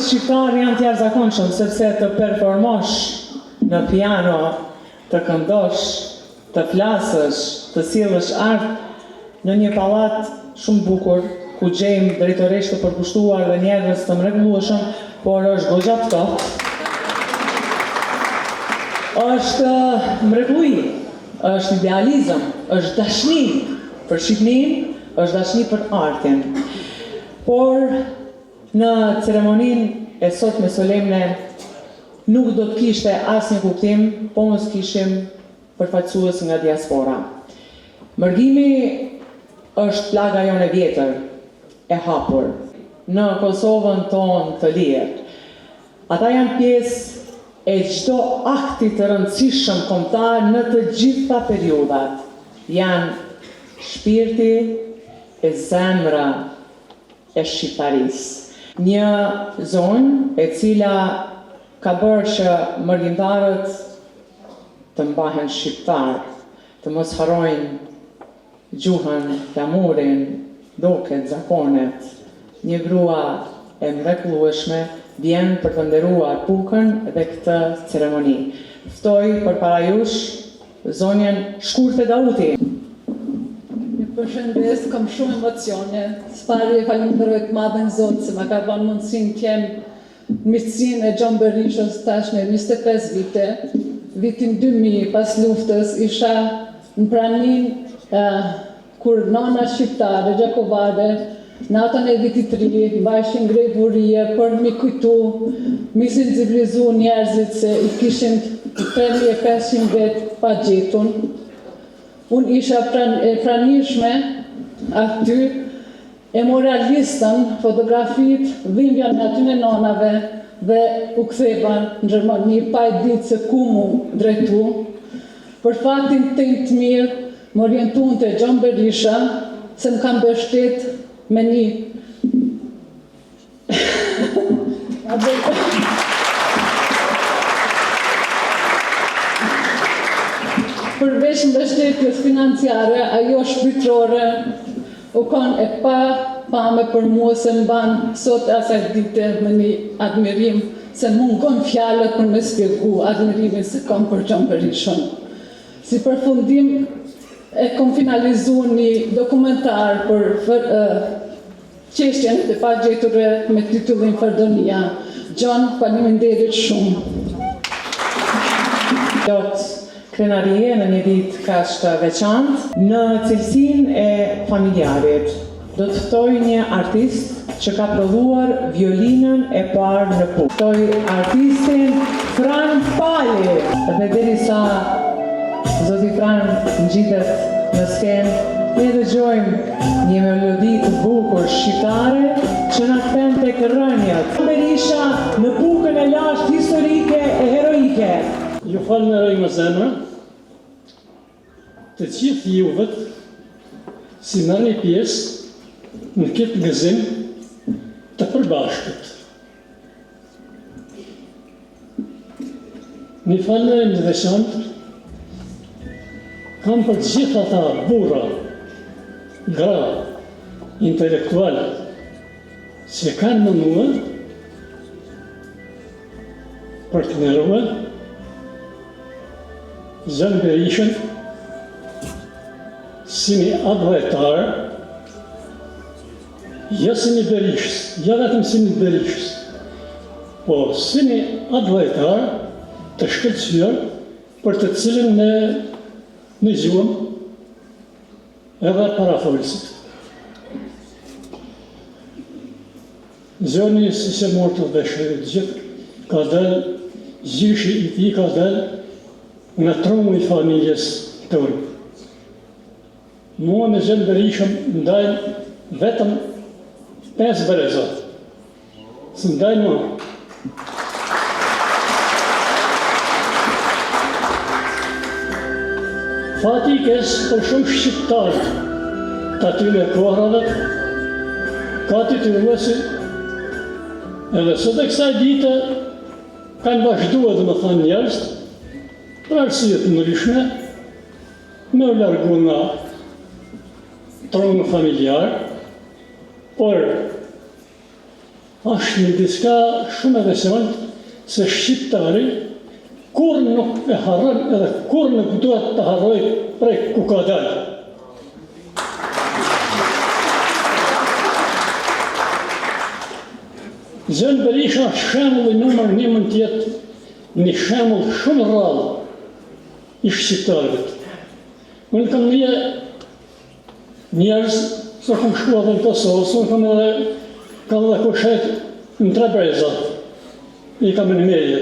shqiptarë janë të jashtëzakonshëm sepse të performosh në piano, të këndosh, të flasësh, të sjellësh art në një pallat shumë bukur, ku gjejmë drejtoresh të përkushtuar dhe njerëz të mrekullueshëm, por është goxha ftohtë. Është mrekulli, është idealizëm, është dashni për Shqipërinë, është dashni për artin. Por në ceremoninë e sotme solemne nuk do të kishte asnjë kuptim, po mos kishim përfaqësues nga diaspora. Mërgimi është plaga jonë e vjetër, e hapur, në Kosovën tonë të lirë. Ata janë pjesë e çdo akti të rëndësishëm kombëtar në të gjitha periudhat. Janë shpirti e zemra e shqiptarisë. Një zonë e cila ka bërë që mërgjimtarët të mbahen shqiptar, të mos harrojnë gjuhën, flamurin, duket, zakonet. Një grua e mrekullueshme vjen për të nderuar Pukën dhe këtë ceremoni. Ftoj përpara jush zonjën Shkurte Dauti. Ju përshëndes, kam shumë emocione. Së falenderoj të madhen Zot se ma ka dhënë mundësinë të jem miqësinë e Gjon Berishës tash me 25 vite. Vitin 2000 pas luftës isha në praninë kur nana shqiptare, Gjakovare, natën e vitit 3, mbajshin grejvurie për mi kujtu, mi sensibilizu njerëzit se i kishin 3500 vetë pa gjetun. Unë isha e pranishme aty, e moralistën, fotografit, dhimbja në aty në nonave dhe u ktheva në Gjermani pa e ditë se ku mu drejtu. Për faktin të mirë, më orientun të Gjon Berisha, se më kam bështet me një përveç mbështetjes financiare, ajo shpirtërore u kanë e pame për mua se më banë sot asaj dite me një admirim, se mungon fjalët për me spjegu admirimin se kam për Gjon Berishën. Si përfundim, e kom finalizu një dokumentar për qeshtjen e pagjeture me titullin Fardonia. Gjon, faleminderit shumë. Krenarie në një ditë kaq të veçantë, në cilësinë e familjarit, do të ftoj një artist që ka prodhuar violinën e parë në Pukë. Ftoj artistin Fran Pali, dhe derisa Zoti Fran ngjitet në skenë, ne dëgjojmë një melodi të bukur shqiptare që na kthen tek rënjët. Berisha në Pukën e lashtë historike e heroike. Ju falenderoj me zemër të gjithë juvet si merrni pjesë në këtë gëzim të përbashkët. Një falenderim të veçantë kam për të gjithë ata burra, gra, intelektual, që kanë mënuar për të nderuar Gjon Berishën si një advajtar, jo si një Berishës, jo vetëm si një Berishës, po si një advajtar të shkëlqyer për të cilën ne gjuam edhe parafolësit. Gjoni si se morë të veshërit gjithë, ka dalë, gjyshi i ti ka dalë nga trumu i familjes tonë. Mua me Gjon Berishën ndajnë vetëm 5 brezat. Së ndajnë mua. Fati i kesh për shumë shqiptarë të atyre kohrave, ka titulluesi, edhe sot e kësaj dite kanë vazhduar dhe më thanë njerëz, për arsye të ndryshme, me u largu nga truni familjar, por është një diçka shumë e veçantë se shqiptari kur nuk e harron edhe kur nuk duhet të harroj prej ku ka dalë. Zënë Berisha shembull numër 1 mund të jetë një shembull shumë rrallë i shqiptarëve. Unë kam njerëz që kam shkuar në Kosovë, kam edhe kushet në Trebreza, i kam në meje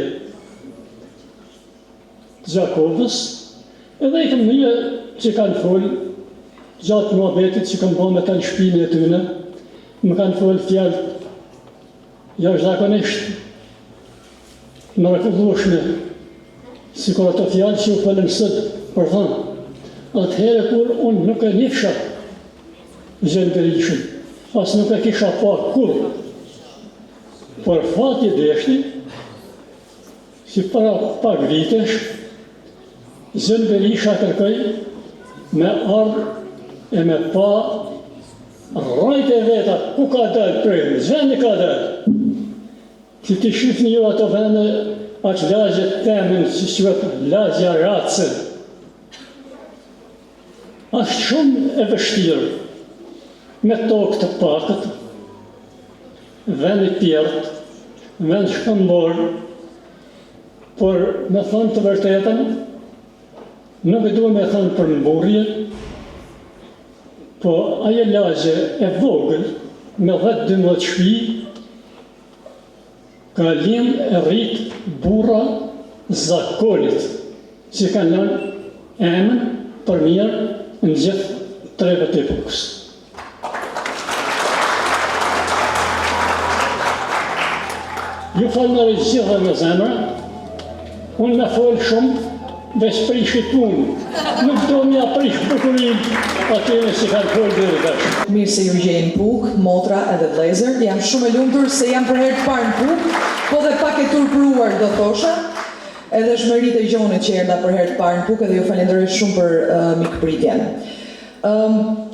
Gjakobës, edhe i kam një që kanë folë gjatë muhabetit që kam bërë me ta në shpinë e tyne, më kanë folë fjallë jashtëzakonisht mrekullueshme, sikur ato fjalë që u folën sot për thënë. Atëherë kur unë nuk e njefsha Zënë Berishën, as nuk e kisha pa kur. Por fati deshti, si para pak vitesh, Zënë Berisha kërkoi me ardhë e me pa rrajt e veta, ku ka dalë prejmë, zvendi ka dalë. Që të shifni ju ato vende, aqë lagje temen, që shqyët lagja ratëse. Ashtë shumë e vështirë, me tokë të pakët, vendi pjertë, vend shkëmborë, por me thonë të vërtetën, nuk e duhe me thonë për mburje, po aje lagje e vogël, me 10-12 shpi, ka lind e rrit burra zakonit, që kanë lënë emën për mirë në gjithë trevet e epokës. Ju falënderoj gjithë me zemra, unë me folë shumë, veç prishit unë. Nuk do mja prish bukurin atyre që kanë folë dhe vesh. Mirë se ju gjejnë Puk, motra edhe vlezër. Jam shumë e lumtur se jam për herë të parë në Puk, po dhe pak e turpruar do thosha. Edhe shmërit e Gjonit që erdha për herë të parë në Puk edhe ju falenderoj shumë për mikpritjen.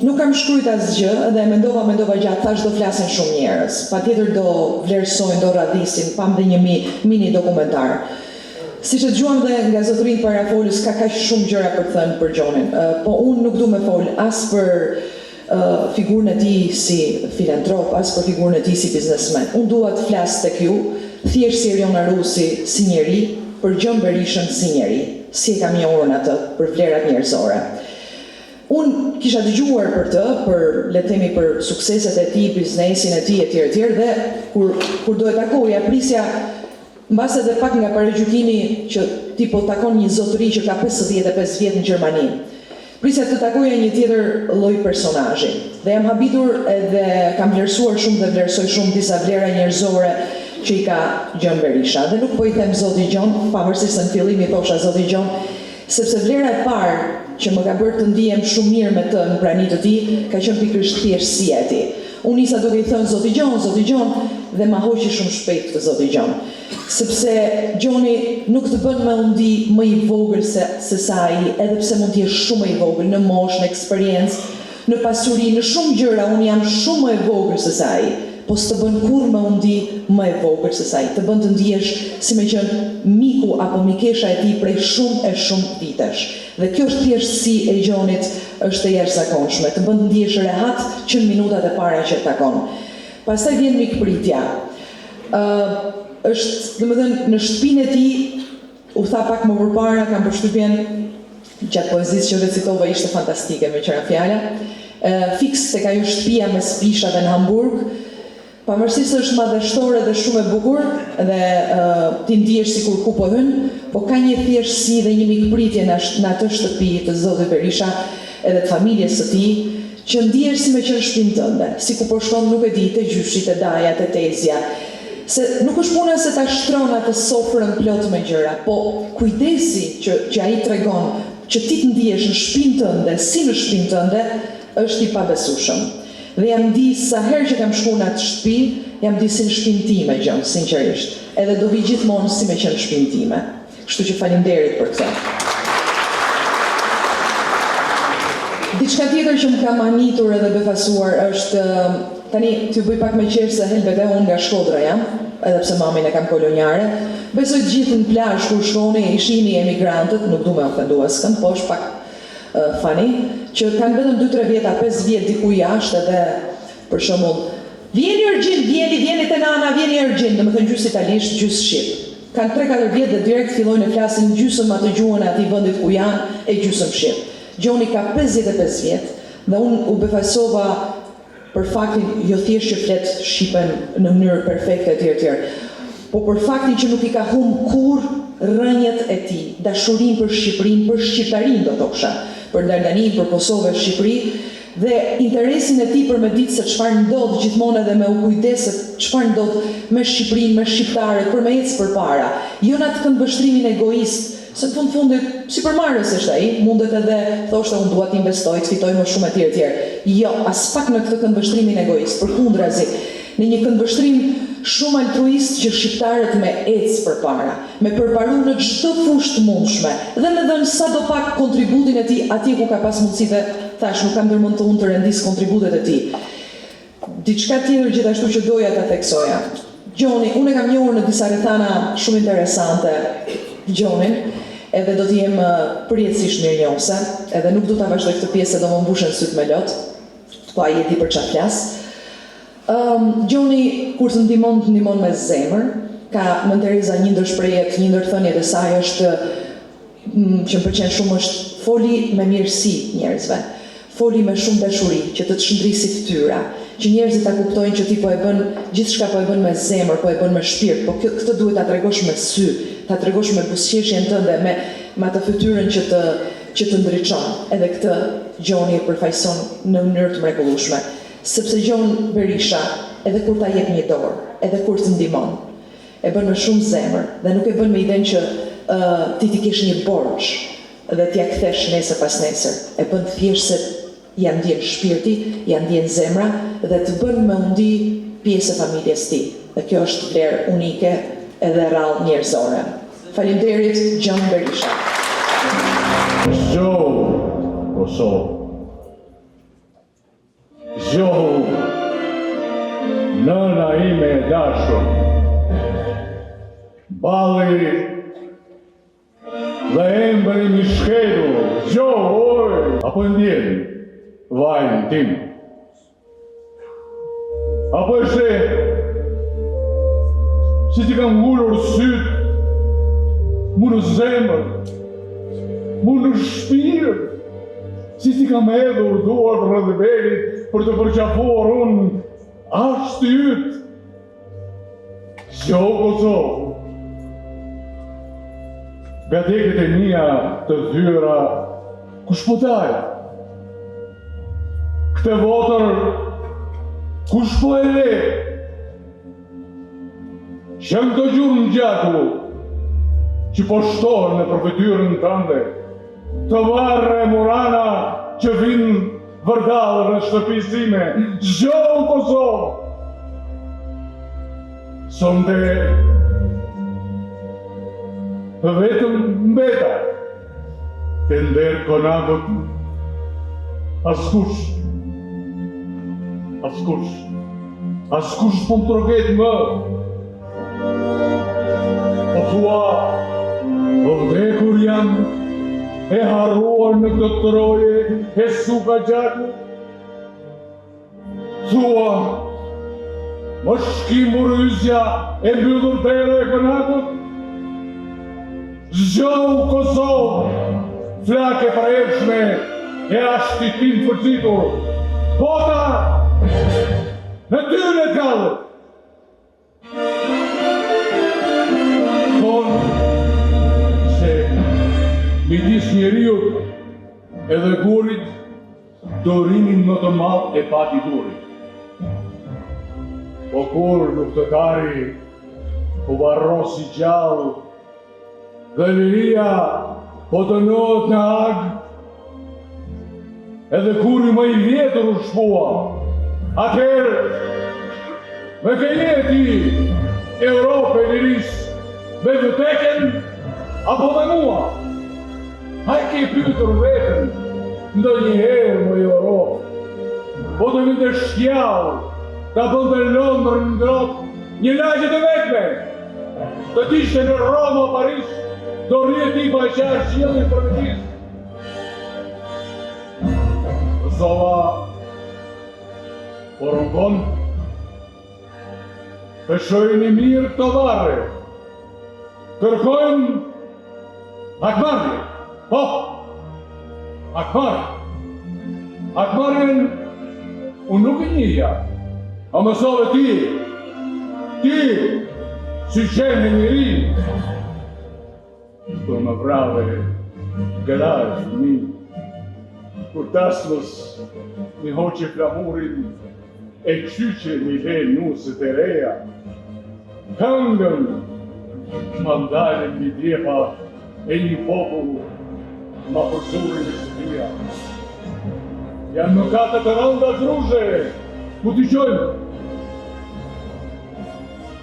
Nuk kam shkrujt asgjë dhe mendova gjatë, thash do flasin shumë njerëz. Patjetër do vlerësojnë, do radhisin, pam dhe një mini dokumentar. Si që gjuam dhe nga zotërin para folës, ka kaq shumë gjëra për thënë për Gjonin, po unë nuk du me folë as për figurën e tij si filantrop, as për figurën e tij si biznesmen. Unë dua të flas tek ju, thjesht si Erion Arusi si njeri, për Gjon Berishën si njeri, si e kam njohur atë për vlerat njerëzore. Unë kisha dëgjuar për të, le të themi për sukseset e tij, biznesin e tij etj. Dhe kur do e takoja, prisja mbase dhe pak nga paragjykimi që ti po takon një zotëri që ka 55 vjet në Gjermani. Prisja të takoja një tjetër lloj personazhi. Dhe jam habitur edhe kam vlerësuar shumë dhe vlerësoj shumë disa vlera njerëzore që i ka Gjon Berisha. Dhe nuk po i them Zoti Gjon, pavarësisht se në fillim i thosha Zoti Gjon, sepse vlera e parë që më ka bërë të ndihem shumë mirë me të në praninë të tij ka qenë pikërisht thjeshtësia e tij. Unë nisa duke i thënë Zoti Gjon, dhe ma hoqi shumë shpejt këtë Zoti Gjon. Sepse Gjoni nuk të bën me undi më i vogël se sa ai, edhe pse mund të jesh shumë i vogël në moshë, në eksperiencë, në pasuri, në shumë gjëra, unë jam shumë më e vogël se sa ai, po s'të bën kur me undi më e vogël se sa ai, të bën të ndihesh si me qenë miku apo mikesha e tij prej shumë vitesh. Dhe kjo është thjeshtësi e Gjonit, është e jashtëzakonshme, të bën të ndihesh rehat që në minutat e para që takon. Pastaj vjen mikpritja. Është, domethënë, në shtëpinë e tij, u tha pak më përpara, kam përshtypjen gjatë poezisë që recitova ishte fantastike me qëra fjala. Fiks tek ajo shtëpia me spishave në Hamburg, pavarësisht se është madhështore dhe shumë e bukur dhe ti ndihesh sikur ku po hyn, po ka një thjeshtësi dhe një mikpritje në atë shtëpi të Zotit Berisha edhe të familjes së tij, që ndihesh si me qenë shtëpinë tënde, si ku po shkon nuk e di te gjyshit, te daja, te tezja. Se nuk është puna se ta shtron atë sofrën plot me gjëra, po kujdesi që ai tregon që ti të ndihesh në shtëpinë tënde, si në shtëpinë tënde, është i pabesueshëm. Dhe jam di sa herë që kam shkuar në atë shtëpi, jam di si në shtëpinë time, Gjon, sinqerisht. Edhe do vi gjithmonë si me qenë në shtëpinë time. Kështu që faleminderit për këtë. Diçka tjetër që më ka manitur edhe befasuar është tani t'ju bëj pak me qesh se helbete unë nga Shkodra jam, edhe pse mamin e kam kolonjare. Besoj të gjithë në plazh kur shkoni i shihni emigrantët, nuk du me ofendua s'kën, po është pak funny, që kanë vetëm 2-3 vjeta, 5 vjet diku jashtë edhe për shembull, vjeni Ergjin, vjeni te nana, vjeni Ergjin, domethënë gjysë italisht, gjysë shqip. Kanë 3-4 vjet dhe direkt fillojnë të flasin gjysmë atë gjuhën e atij vendit ku janë e gjysmë shqip. Gjoni ka 55 vjet dhe unë u befasova për faktin jo thjesht që flet shqipen në mënyrë perfekte etj. Po për faktin që nuk i ka humbur kur rrënjët e tij, dashurinë për Shqipërinë, për shqiptarinë do thosha, për Dardaninë, për Kosovë, Shqipëri dhe interesin e tij për me ditë se çfarë ndodh gjithmonë edhe me u kujdes se çfarë ndodh me Shqipërinë, me shqiptarët, për me ecë përpara. Jo në atë këndvështrimin egoist, se në fundit sipërmarrës është ai, mundet edhe thoshte unë dua të investoj, të fitoj më shumë etj. Jo, as pak në këtë këndvështrimin egoist, përkundrazi, në një këndvështrim shumë altruist që shqiptarët me ecë përpara, me përparu në çdo fushë të mundshme, dhe me dhënë sadopak kontributin e tij atje ku ka pas mundësi dhe thash nuk kam ndërmend të unë të rendis kontributet e tij. Diçka tjetër gjithashtu që doja ta theksoja. Gjoni, unë e kam njohur në disa rrethana shumë interesante Gjonin, edhe do t'jem përjetësisht mirënjohëse, edhe nuk do ta vazhdoj këtë pjesë se do më mbushen syt me lot, po ai e di për çfarë flas. Gjoni, kur të ndihmon me zemër, ka më Tereza një ndër shprehjet, një ndër thënjet e saj është që më pëlqen shumë është foli me mirësi njerëzve, foli me shumë dashuri, që të shndrisi fytyra, që njerëzit ta kuptojnë që ti po e bën gjithçka po e bën me zemër, po e bën me shpirt, po këtë duhet ta tregosh me sy, ta tregosh me buzëqeshjen tënde, me atë fytyrën që të ndriçon. Edhe këtë Gjoni e përfaqëson në mënyrë të mrekullueshme. Sepse Gjon Berisha, edhe kur ta jep një dorë, edhe kur të ndihmon, e bën me shumë zemër dhe nuk e bën me idenë që ti kesh një borxh dhe t'ja kthesh nesër pas nesër. E bën thjesht se ja ndjen shpirti, ja ndjen zemra dhe të bën me undi pjesë e familjes tij. Dhe kjo është vlerë unike edhe rrallë njerëzore. Faleminderit Gjon Berisha. Zgjohu, Kosovë. Zgjohu, nëna ime e dashur. Balli dhe embri mi shkedu. Zgjohu, oj, apo ndjen vajin tim. Apo është si ti kam ngullur syt, mu në zemër, mu në shpirë, si ti kam edhur duart rrëdhëberit për të përqafuar unë ashtë ytë. Zgjohu Kosovë, nga deket e mia të dhyra, kush po dalë? Këtë votër, kush po e le? Shën të gjurë në gjaku, që po shtohen në përfetyrën tënde, të varre e murana që vinë vërdalë në shtëpisime. Zgjohu Kosovë! Sonde, vetëm mbeta, të nderë konakot, askush po më troket më. Po thua, po vdekur jam, e harruar në këtë troje, e suka gjaku. Thua, më shkimur yzja e mbyllur dera e konakut. Zgjohu Kosovë, flake praershme e ashtitin përcitur. Bota, në ty në kallët. Midis njeriut edhe gurit, dorimin më të madh e pati durit. Po kur luftëtari po varrosi gjallë dhe liria po të nohet në agë, edhe kuri më i vjetër u shpua, atëherë me ke jeti Europë e liris me vëteken apo me mua. Haj ke pyetër vetën ndonjëherë më Europë, po të vinte shkjallë ta bënte Londër në ndrop një lagje të vetme. Të t'ishte në Roma o Paris, do rrje ti pa e qarë qiellin për vëtis. Kosova, por në kon, peshojnë i mirë të varre, kërkojnë hakmarrje, po, hakmarrje. Hakmarrjen unë nuk i njëja, a mësove ti, si qenë në njëri, kur më vrave gëlaj mi, kur tasmës një hoqe flamurin e qyqe një le nusët e reja, këngën më ndalën një djepa e një popull më përzurin e sëpia. Janë më kate të rënda drushe, ku t'i qojnë.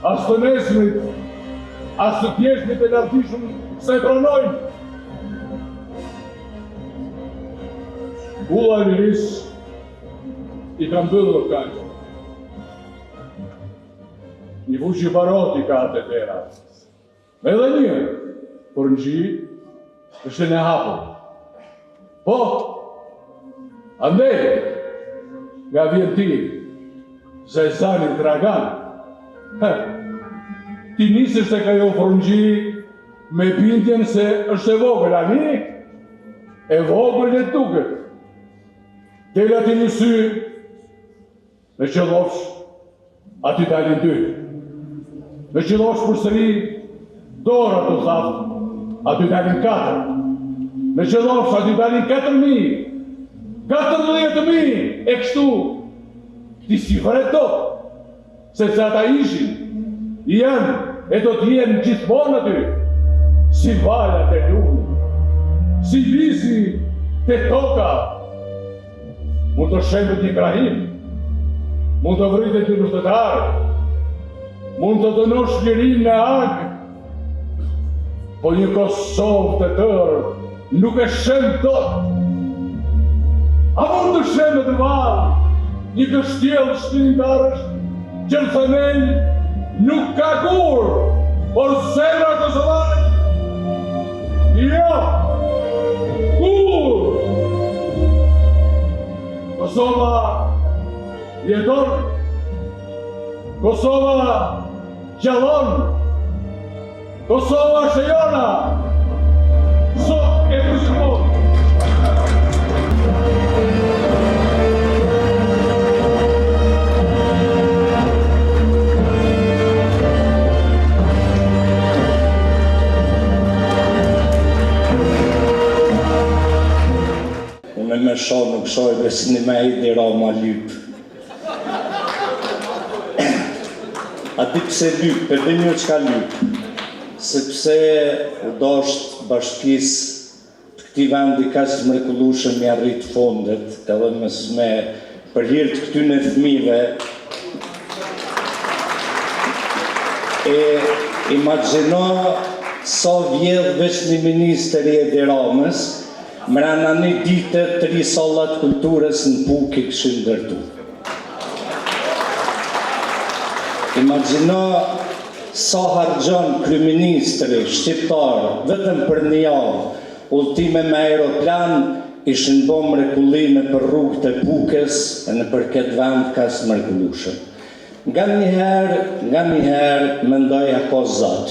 As të nesmit, as të tjeshnit e lartishëm se e pranojnë. Ulla e liris i kam bëllë lokajnë. Një fuqi baroti ka atë të tëra. Edhe një, por në gji, është në hapur. Po, andej, nga vjen ti, Zezani Dragan, ti nisësh të ka jo frungji me bindjen se është e vogël, ani? E vogël e duket. Dela ti një sy, në qëllofsh, ati dalin dy. Në qëllofsh për sëri, dora të thaftë, ati dalin 4. Në qëllofsh, ati dalin 4.000. 14.000 e kështu, ti si vërë se ata ishin, janë e do t'jenë gjithmonë aty, si valat e lumë, si visi të toka, mund të shembet një krahim, mund të vritet një lushtetarë, mund të dënosh lirin në agë, po një Kosovë të tërë nuk e shemë tot. A mund të shemë të valë, një kështjellë shpintarësh, që në themel nuk ka kur, por zemra kosovarë, jo, kur. Kosova jeton, Kosova gjallon, Kosova shëjona, sot e përshimon. Me shoh nuk shoh dhe si një me i dira ma lyp. A di pse lyp, për dhe një që ka lyp, sepse u dosht bashkis të këti vendi ka që mrekullushëm me arrit fondet, edhe me për hirë të këtyne fëmive, e imagino sa vjedh veç një ministeri e diramës, mrena një dite 3 sallat kulturës në Pukë këshin ndërtu. Imagino sa hargjon kryeministri shqiptar vetëm për një javë, udhëtime me aeroplan ishin bo mrekullime për rrugët e Pukës e në për këtë vend ka së mrekullueshëm. Nga njëherë mendoja ka Zot.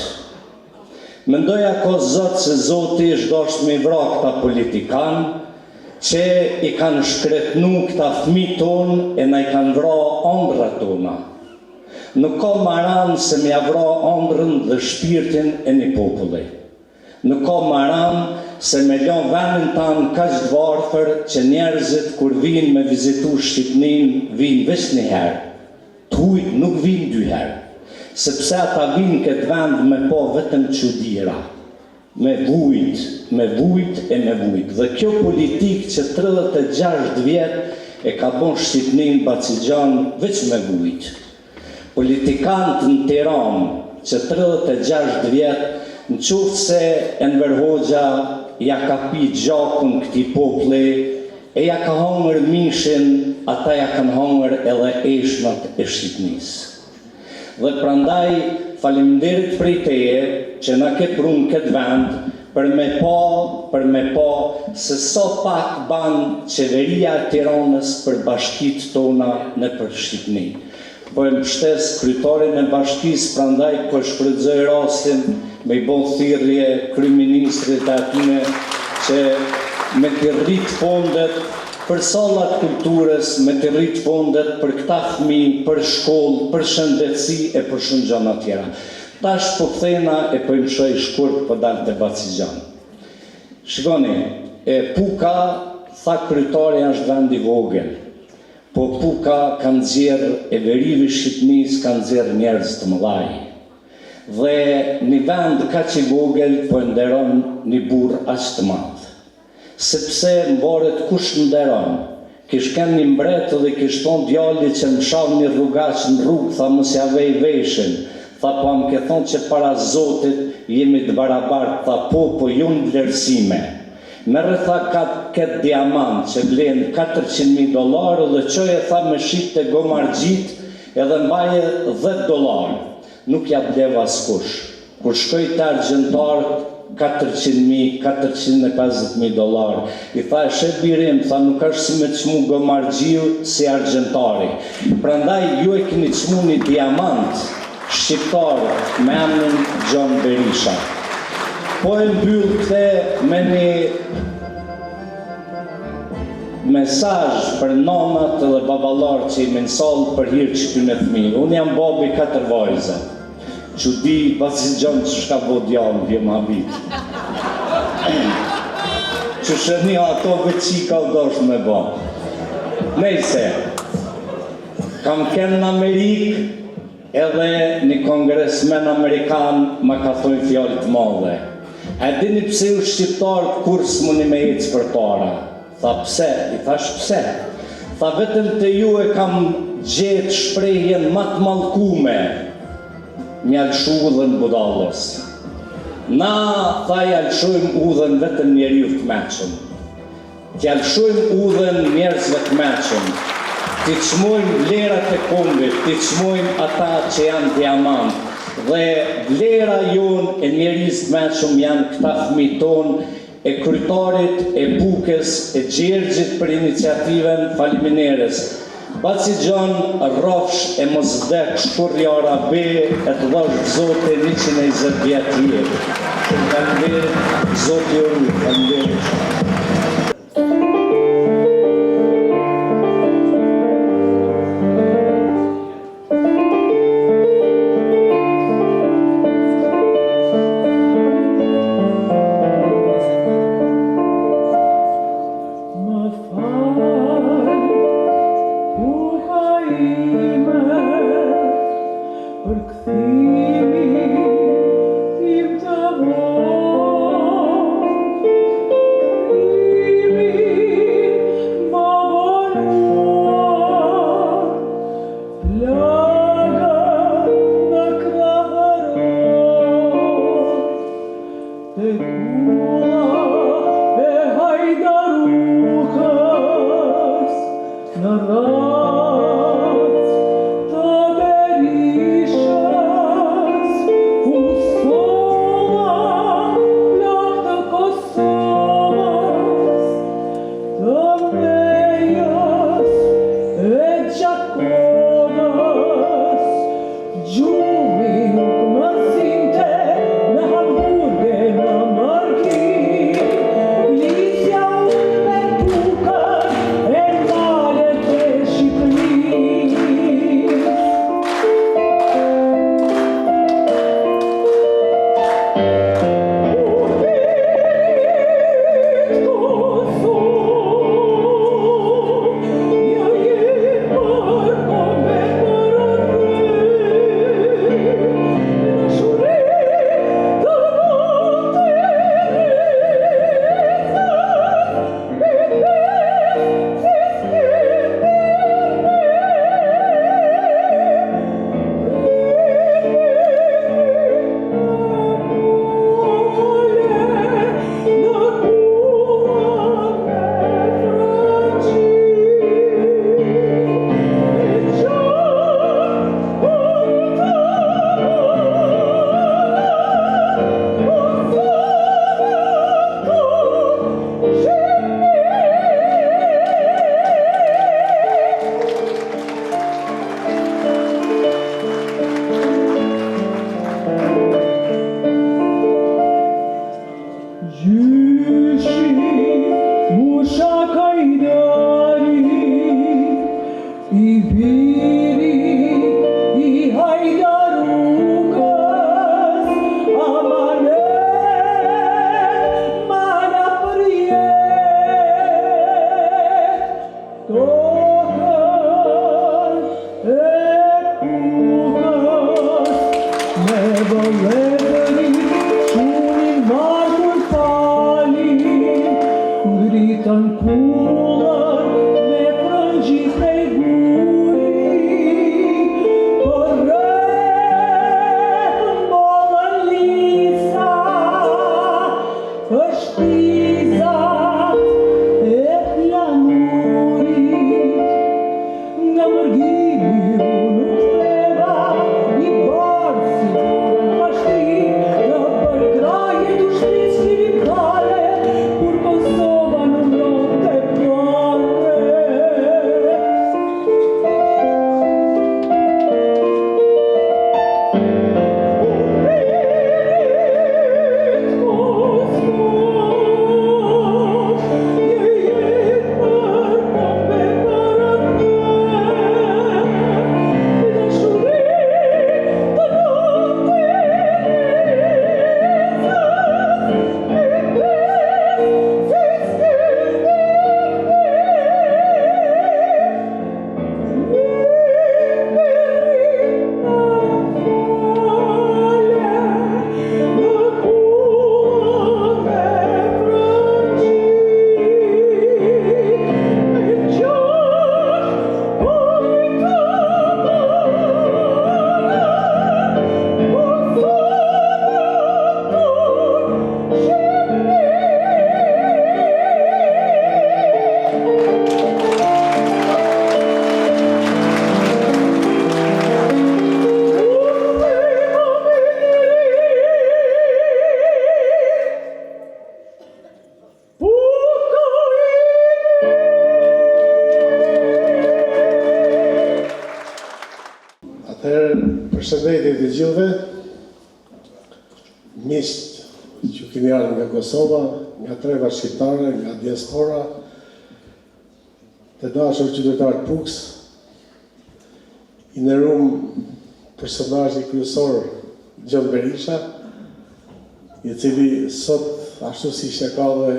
Mendoja ka Zot se Zoti është dosht me vra këta politikan që i kanë shkretnu këta fëmijë tonë e na i kanë vra ëndrat tona. Nuk ka maran se me vra ëndrën dhe shpirtin e një populli. Nuk ka maran se me lën vendin tanë kaq të varfër që njerëzit kur vinë me vizitu Shqipnin vinë veç një herë. T'hujt nuk vinë 2 herë. Sepse ata vinë këtë vend me po vetëm çuditëra, me vujt. Dhe kjo politikë që 36 vjet e ka bon Shqipnin Bacigjan veç me vujt. Politikantë në Tiranë që 36 vjet, në qoftë se Enver Hoxha ja ka pi gjakun këtij populli, e ja ka hongër mishin, ata ja kanë hongër edhe eshnat e Shqipnisë. Dhe prandaj faleminderit prej teje që na ke prunë këtë vend për me po se so pak ban qeveria e Tiranës për bashkitë tona në për Shqipni. Po e mbështes kryetarin e bashkisë, prandaj po shfrytëzoj rastin me i bon thirrje kryeministrit e atyne që me të rrit fondet për sallat kulturës, me të rrit fondet për këta fëmijë, për shkollë, për shëndetësi e për shumë gjëra tjera. Tash po kthena e po i mshoj shkurt po dal te Bacigjan. Shikoni, Puka, tha kryetari, është vend i vogël. Po Puka ka nxjerr e verivi Shqipënisë ka nxjerr njerëz të mëdhaj. Dhe një vend kaq i vogël po nderon një burr aq të madh. Sepse mbaret kush nderon. Kish kanë një mbret dhe kish thonë djalit që më shau një rrugaç në rrugë, tha mos ja vej veshin. Tha po më ke thonë që para Zotit jemi të barabartë, tha po ju në vlerësime. Merre tha këtë diamant që vlen $400,000 dhe çoje tha me shit të gomargjit edhe mbaje $10. Nuk ja bleva askush. Kur shkoj të argjentarët, $400,000, $450,000. I tha e shef birim, tha nuk është si me çmu gomargjiu si argjentari. Prandaj ju e keni çmu një diamant shqiptar me emrin John Berisha. Po e mbyll këthe me një mesazh për nanat dhe baballar që i mensall për hir që këtyne fëmijëve. Unë jam babi 4 vajze. Që di Bacigjan që shka bo djallë, vje më habit. Që shëni ato veqika u dosh me bo. Nejse, kam kenë në Amerikë, edhe një kongresmen Amerikan ma ka thoi fjallë të madhe. E dini pse u shqiptarët kur s'muni me ecë për para? Tha pse? I thash pse? Tha vetëm të ju e kam gjetë shprehjen ma të mallkume. Mjalshu udhën budallës. Na, tha jalshojmë udhën vetëm njeriu të meqëm. T'jalshojmë udhën njerëzve të meqëm. T'i çmojmë vlerat e kombit, t'i çmojmë ata që janë diamant. Dhe vlera jonë e njerëz të meqëm janë këta fëmijë tonë, e kryetarit, e Pukës, e Gjergjit për iniciativen, faleminderes. Bacigjan rrafsh e mos vdek shkurrjara be e të dhash Zote 120 vjetë jetë. Faleminderit, Zoti ju ruaj, faleminderit. kullër me frëngjit prej guri, për rretën bollën lisa, për shpizat e flamurit, nga mërgimi unë fleva, një barë si dorën pashti, në përgraje të shpis spirituale, kur Kosova në mrote pare. Përshëndetje të gjithëve, miqt që keni ardhur nga Kosova, nga treva shqiptare, nga diaspora, të dashur qytetarë Puks, i nderuar personazhi kryesor Gjon Berisha, i cili sot, ashtu si që ka dhe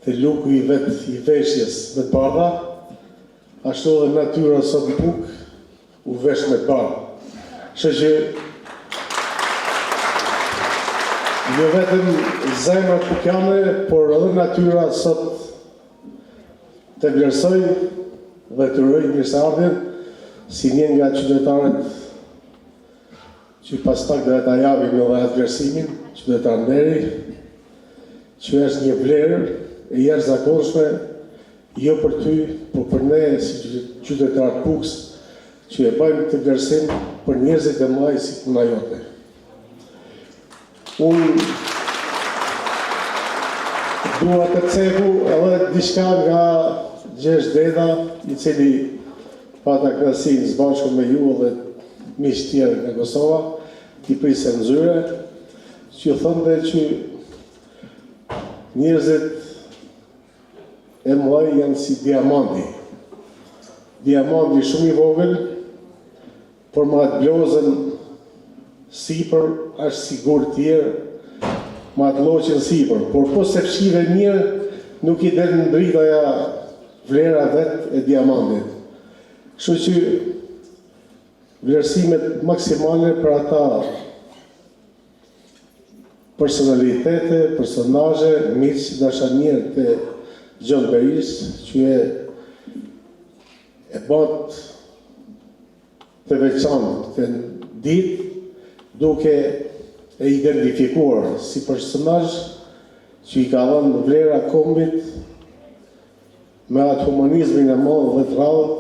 të luku i vet i veshjes me të bardha, ashtu edhe natyra sot në Puk u vesh me të bardha. Kështu që jo vetëm zemra pukjane, por edhe natyra sot të vlerësoj dhe të uroj mirëseardhjen si një nga qytetarët që pas pak dhe ta japim edhe atë vlerësimin, qytetar Nderi, që është një vlerë e jashtëzakonshme jo për ty, por për ne si qytetarë Puks, që e bëjmë të vlerësim për njerëzit e mlaj si puna jote. Unë dua të ceku edhe diçka nga Gjesh Deda, i cili pata kënaqësinë së bashku me ju dhe miq tjerë nga Kosova, i prisë në zyre, që thonte që njerëzit e mlaj janë si diamanti. Diamanti shumë i vogël, por ma të blozën sipër, është sigur tjerë, ma të loqen sipër, por po se fshive mirë, nuk i del në dritaja vlera vetë e diamantit. Kështu që vlerësimet maksimale për ata personalitete, personazhe, miq, dashamirë të Gjon Berish, që e bot të veçantë të ditë, duke e identifikuar si personazh që i ka dhënë vlera kombit me atë humanizmin e madh dhe të rrallë,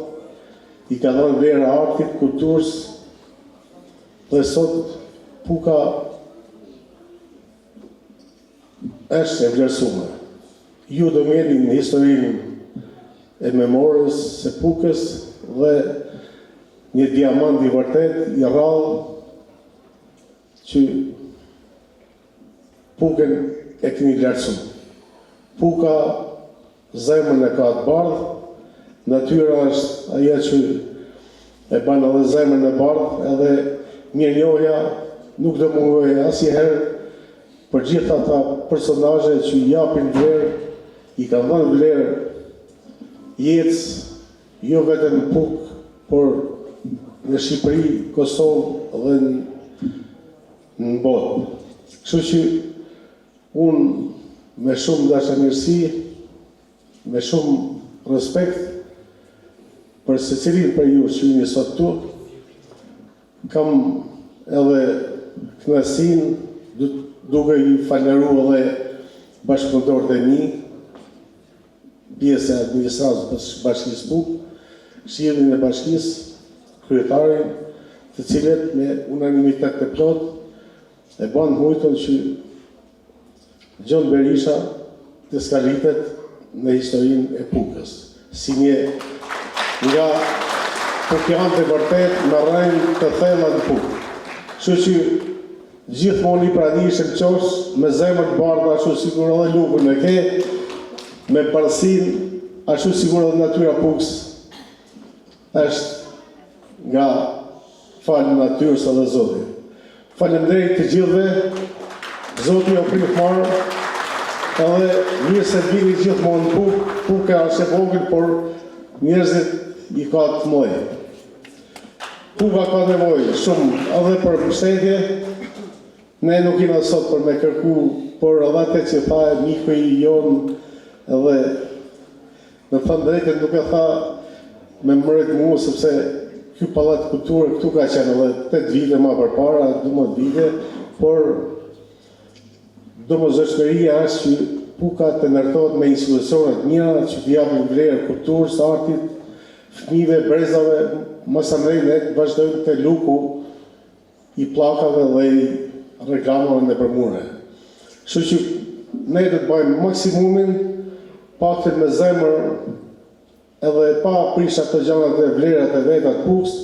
i ka dhënë vlera artit, kulturës, dhe sot Puka është e vlerësuar. Ju do ngeni në historinë e memorës së Pukës dhe një diamant i vërtet, i rrallë, që Pukën e keni vlerësuar. Puka zemrën e ka të bardhë, natyra është ajo që e bën edhe zemrën e bardhë, edhe mirënjohja nuk do mungohej asnjëherë për gjithë ata personazhe që i japin vlerë, i kanë dhënë vlerë jetës, jo vetëm në Pukë, por në Shqipëri, Kosovë dhe në botë. Kështu që unë me shumë dashamirësi me shumë respekt për secilin për ju që jeni sot tu. Kam edhe kënaqësinë duke ju falënderuar edhe bashkëpunëtorët e mi, pjesë e administratës bashkisë PUK, këshillin e bashkisë, kryetarin, të cilët me unanimitet të plot e banë mujton që Gjon Berisha të skalitet në historinë e PUK-ës, si një nga pukjantë e vërtet në rrejnë të thella të PUK. Kështu që gjithmonë i pranishëm qos me zemër të bardha, ashtu sigur edhe lukën e ke, me parësin, ashtu sigur edhe natyra PUK-s është nga falë natyrës edhe Zotit. Faleminderit të gjithëve, Zoti o pritë marë, edhe mirë se vini gjithmonë PUK, PUK-a është e vogël, por njerëzit i ka të mëdhenj. PUK-a ka nevojë shumë edhe për mbështetje. Ne nuk jena sot për me kërku, por edhe atë që tha miku i jon, edhe në thënë drejtën nuk e tha me mërët mu, sepse ky pallat kulturë këtu ka qenë edhe 8 vite më përpara, 12 vite, por domosdoshmëria është që PUK-a të ndërtohet me institucione të mira që t'i japin vlerë kulturës, artit, fëmijëve, brezave, mos ne vazhdojmë të luku i pllakave dhe i reklamave në përmure. Kështu që ne do të bëjmë maksimumin, paktet me zemër, edhe pa prish ato gjanat e vlerat e veta të PUK-s,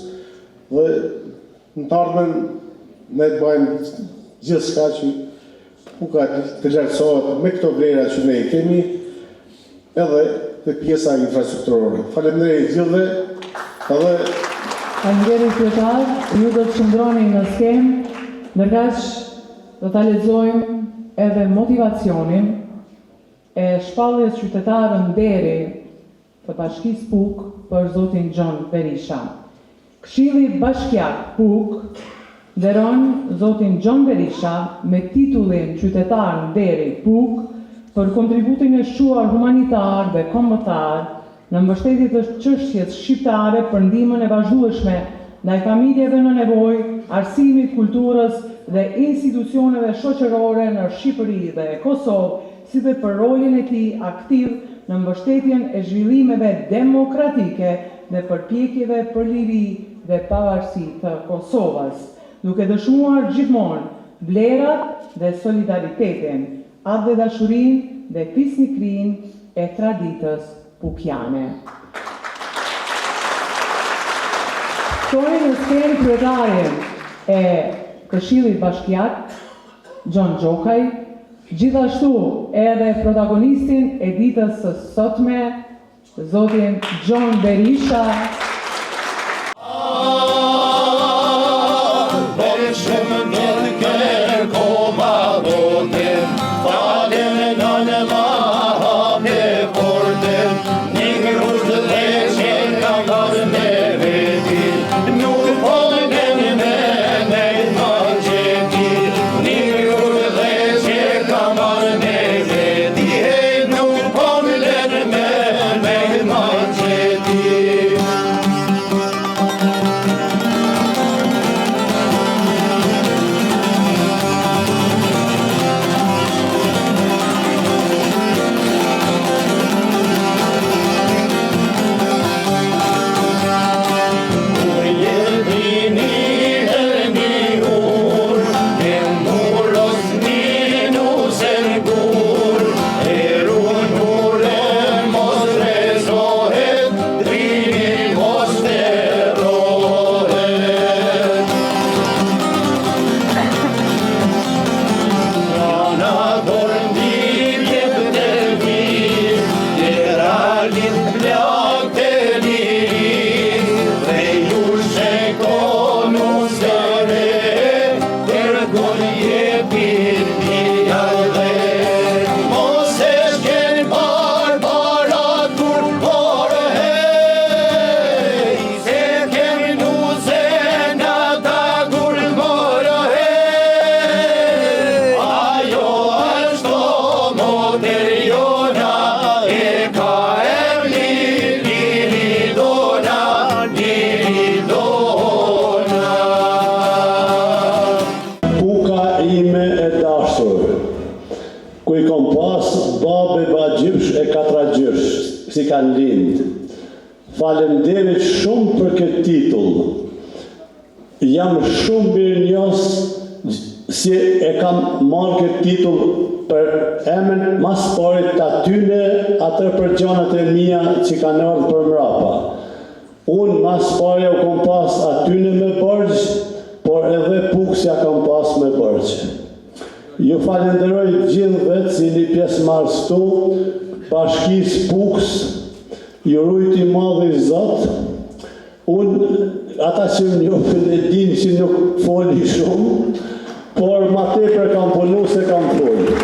dhe në të ardhmen ne të bëjmë gjithçka që PUK-a të lartësohet me këto vlera që ne i kemi, edhe të pjesa infrastrukturore. Faleminderit gjithëve, edhe Faleminderit kryetar, ju do të qëndroni në skemë, ndërkaq do ta lexojmë edhe motivacionin e shpalljes qytetare nderi të bashkisë PUK për zotin Gjon Berisha. Këshilli Bashkiak PUK nderon zotin Gjon Berisha me titullin qytetar nderi PUK për kontributin e shquar humanitar dhe kombëtar në mbështetje të çështjes shqiptare për ndihmën e vazhdueshme ndaj familjeve në nevojë, arsimit, kulturës dhe institucioneve shoqërore në Shqipëri dhe Kosovë, si dhe për rolin e tij aktiv në mbështetjen e zhvillimeve demokratike dhe përpjekjeve për liri dhe pavarësi të Kosovës, duke dëshmuar gjithmonë vlerat dhe solidaritetin, atë dhe dashurinë dhe fisnikrinë e traditës pukjane. Ftoi në skenë kryetarin e Këshillit Bashkiak, Gjon Gjokaj, gjithashtu edhe protagonistin e ditës së sotme, zotin Gjon Berisha. gjysh, si kanë lindë. Faleminderit shumë për këtë titull. Jam shumë mirënjohës si e kam marrë këtë titull për emrin mas parit të atyne atër për gjanat e mia që kanë ardhur për mrapa. Unë mas parja u kom pas atyne me bërgjë, por edhe puksja kam pas me bërgjë. Ju falenderoj gjithë vetë si një pjesëmarrës këtu, bashkisë Puks, ju rujti madhi Zot. Unë ata që më njohin e din që nuk foli shumë, por ma tepër kam punu se kam foli.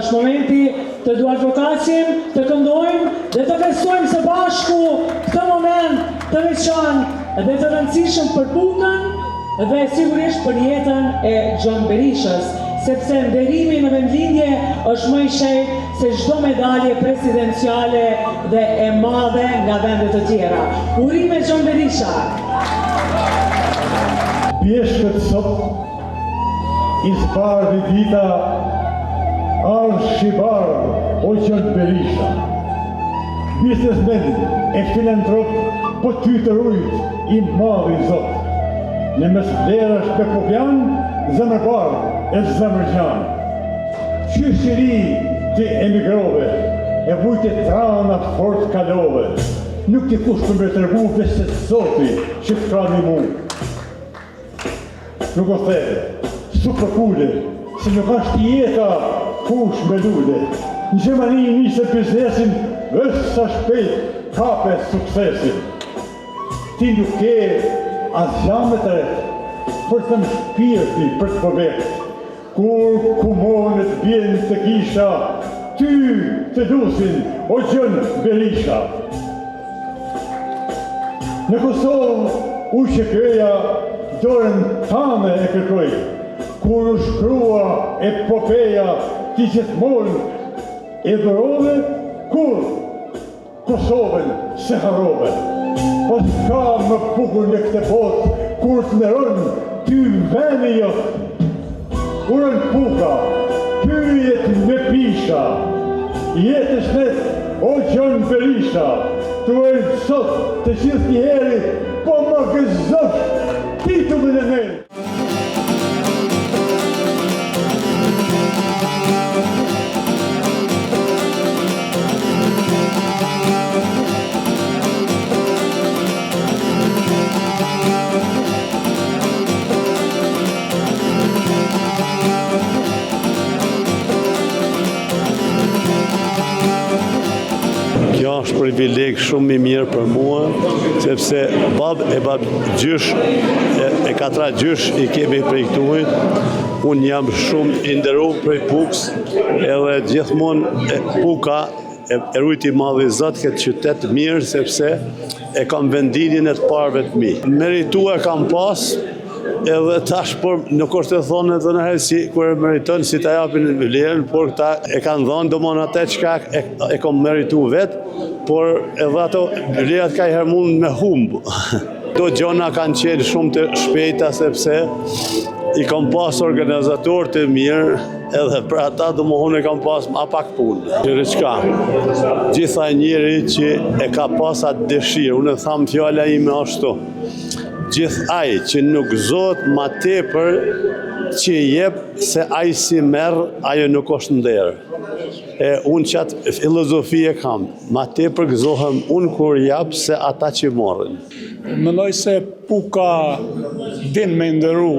Është momenti të duarvokasim, të këndojmë dhe të festojmë së bashku këtë moment të veçantë dhe të rëndësishëm për Pukën dhe sigurisht për jetën e Gjon Berishës, sepse nderimi në vendlindje është më i shejtë se çdo medalje presidenciale dhe e madhe nga vendet të tjera. Urime Gjon Berisha! Pjeshkët sot i zbardhi dita Arshqibar o Gjon Berisha. Biznesmen e filantrop po ty të rujt i madhi Zot. Në mes vlerash Pekopjan, zemërbar e zemërgjan. Qyshiri ti emigrove, e vujt e trana fort kalove. Nuk ti kush për me tërgu vese Zoti që të krani mu. Nuk o theve, su përkule, se nuk ashtë jeta kush me lule. Në Gjermani njëse biznesin, vështë sa shpejt kape suksesin. Ti nuk ke as gjamet e për të më shpirti për të përbet. Kur kumonet bjen të kisha, ty të dusin o Gjon Berisha. Në Kosovë u qekeja dorën tame e kërkoj. Kur u shkrua epopeja ti gjithmonë e dhërove, kur Kosovën se harove. Pas ka më pukur në këtë botë, kur të nëron ty veni jot. Urën Puka, pyjet me pisha, jetës net o Gjon Berisha, të vërë sot të gjithë njëheri, po më gëzosh titullin e merë. Kjo është privileg shumë i mirë për mua, sepse bab gjysh, e katra gjysh i kemi prej këtuj. Unë jam shumë i nderuar prej Puks, edhe gjithmonë Puka e rujti madhi Zot këtë qytet mirë, sepse e kam vendinin e të parëve të mi. Merituar kam pas, edhe tash, por nuk është e thonë edhe në herë si kur e meriton si ta japin vlerën, por këta e kanë dhënë domon atë çka e kam merituar vetë, por edhe ato vlerat ka herë mund me humb. Do gjona kanë qenë shumë të shpejta sepse i kam pas organizator të mirë, edhe për ata domosdoshmë e kam pas ma pak punë. Qka, gjitha njëri që e ka pas atë dëshirë, unë e tham fjala ime ashtu. Gjithë ai që nuk zot ma tepër që jep se ai si merë, ajo nuk është nderë. Unë qatë filozofi e kam, ma tepër gëzohem unë kur jap se ata që morën. Mendoj se Puka din me ndëru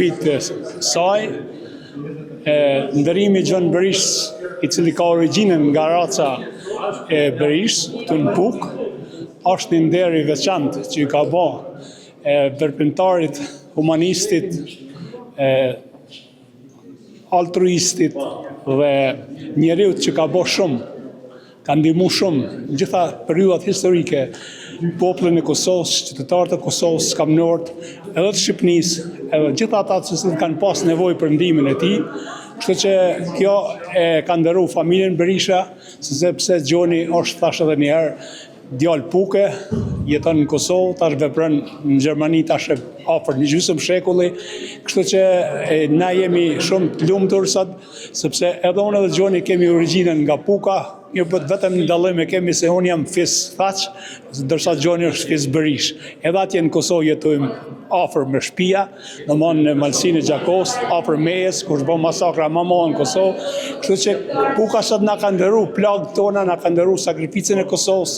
bitës saj, ndërimi Gjon Berishës, i cili ka origjinën nga raca e Berishës, këtu në Pukë, është një nder i veçantë që i ka bë veprimtarit, humanistit, altruistit dhe njeriut që ka bë shumë, ka ndihmu shumë në gjitha periudat historike, popullin e Kosovës, qytetarët e Kosovës, kamnorët, edhe të Shqipënisë, edhe gjitha ata që kanë pas nevojë për ndihmën e tij. Kështu që kjo e ka ndëru familjen Berisha, sepse Gjoni është, thash edhe një herë, djalë Puke, jeton në Kosovë, tash vepron në Gjermani, tash afër një gjysmë shekulli. Kështu që na jemi shumë të lumtur sot, sepse edhe unë edhe Gjoni kemi origjinën nga Puka, vetëm një dallim e kemi se unë jam fis Thaq, ndërsa Gjoni është fis Berish. Edhe atje në Kosovë jetojmë afër me shtëpia, domthonë në malsinë e Gjakos, afër mejes, kur është bën masakra mamoha në Kosovë. Kështu që Puka sot na ka ndëru plagët tona, na ka ndëru sakrificën e Kosovës.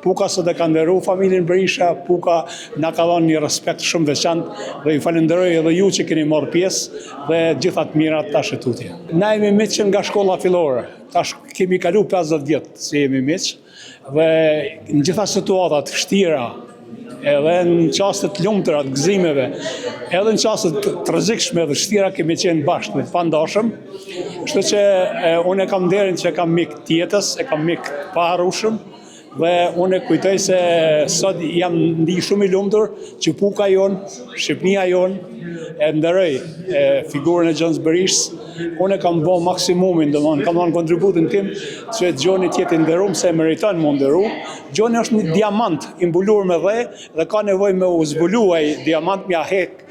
Puka sot e ka ndëru familjen Berisha, Puka na ka dhënë një respekt shumë veçantë dhe ju falenderoj edhe ju që keni marrë pjesë dhe gjitha të mirat tash e tutje. Na jemi miq nga shkolla fillore. Tash kemi kalu 50 vjetë se jemi miq dhe në gjitha situatat vështira, edhe në çastet lumtura të gëzimeve, edhe në çastet të rrezikshme dhe vështira kemi qenë bashkë, të pandashëm. Kështu që unë kam nderin që kam mik të jetës, e kam mik të paharrueshëm dhe unë kujtoj se sot jam ndi shumë i lumtur që Puka jon, Shqipënia jon, e ndëroj figurën e Gjonis Berishës. Unë kam bë maksimumin, domthonë kam dhënë kontributin tim që Gjoni të jetë i nderuar se meriton më nderu. Gjoni është një diamant i mbuluar me dhe ka nevojë me u zbuluaj diamant, m'ia heq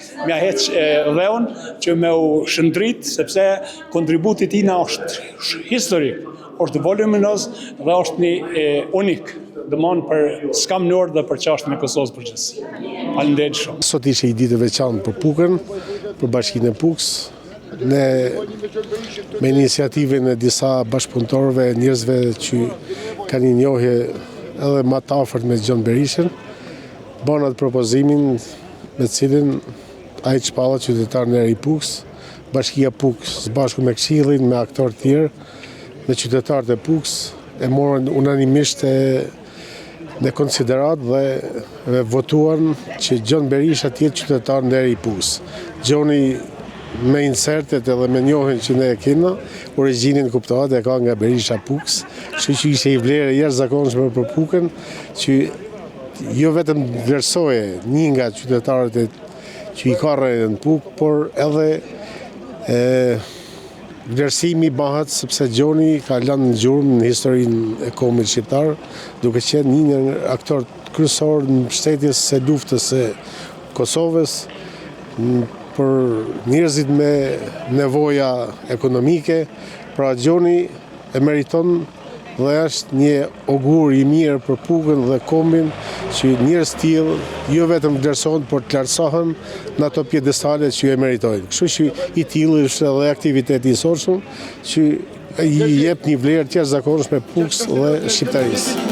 dheun që me u shëndrit, sepse kontributi i tij na është historik, është voluminoz dhe është një unik, domthonë për skamnor dhe për çështën e Kosovës përgjithësi. Faleminderit shumë. Sot ishte një ditë e veçantë për Pukën, për Bashkinë e Pukës. Ne me iniciativën e disa bashkëpunëtorëve, njerëzve që kanë një njohje edhe më të afërt me Gjon Berishën, bën atë propozimin me cilin ai çpalla qytetar në i Pukës, Bashkia Pukës së bashku me Këshillin, me aktorë të tjerë, me qytetarët e Pukës e morën unanimisht në konsiderat dhe votuan që Gjon Berisha të jetë qytetar në i Pukës. Gjoni me insertet edhe me njohjen që ne e kena, origjinin kuptohet e ka nga Berisha Pukës, kështu që ishte i vlerë jashtëzakonshme për Pukën, që jo vetëm vlerësoje një nga qytetarët që i ka rënë në Pukë, por edhe vlerësimi bëhet sepse Gjoni ka lënë gjurmë në historinë e kombit shqiptar, duke qenë një nga aktorët kryesor në mbështetjes së luftës së Kosovës për njerëzit me nevoja ekonomike. Pra Gjoni e meriton dhe është një ogur i mirë për Pukën dhe kombin që njerëz të tillë jo vetëm vlerësohen, por të lartësohen në ato pjedestale që e meritojnë. Kështu që i tillë është edhe aktiviteti i sotshëm që i jep një vlerë të jashtëzakonshme Pukës dhe shqiptarisë.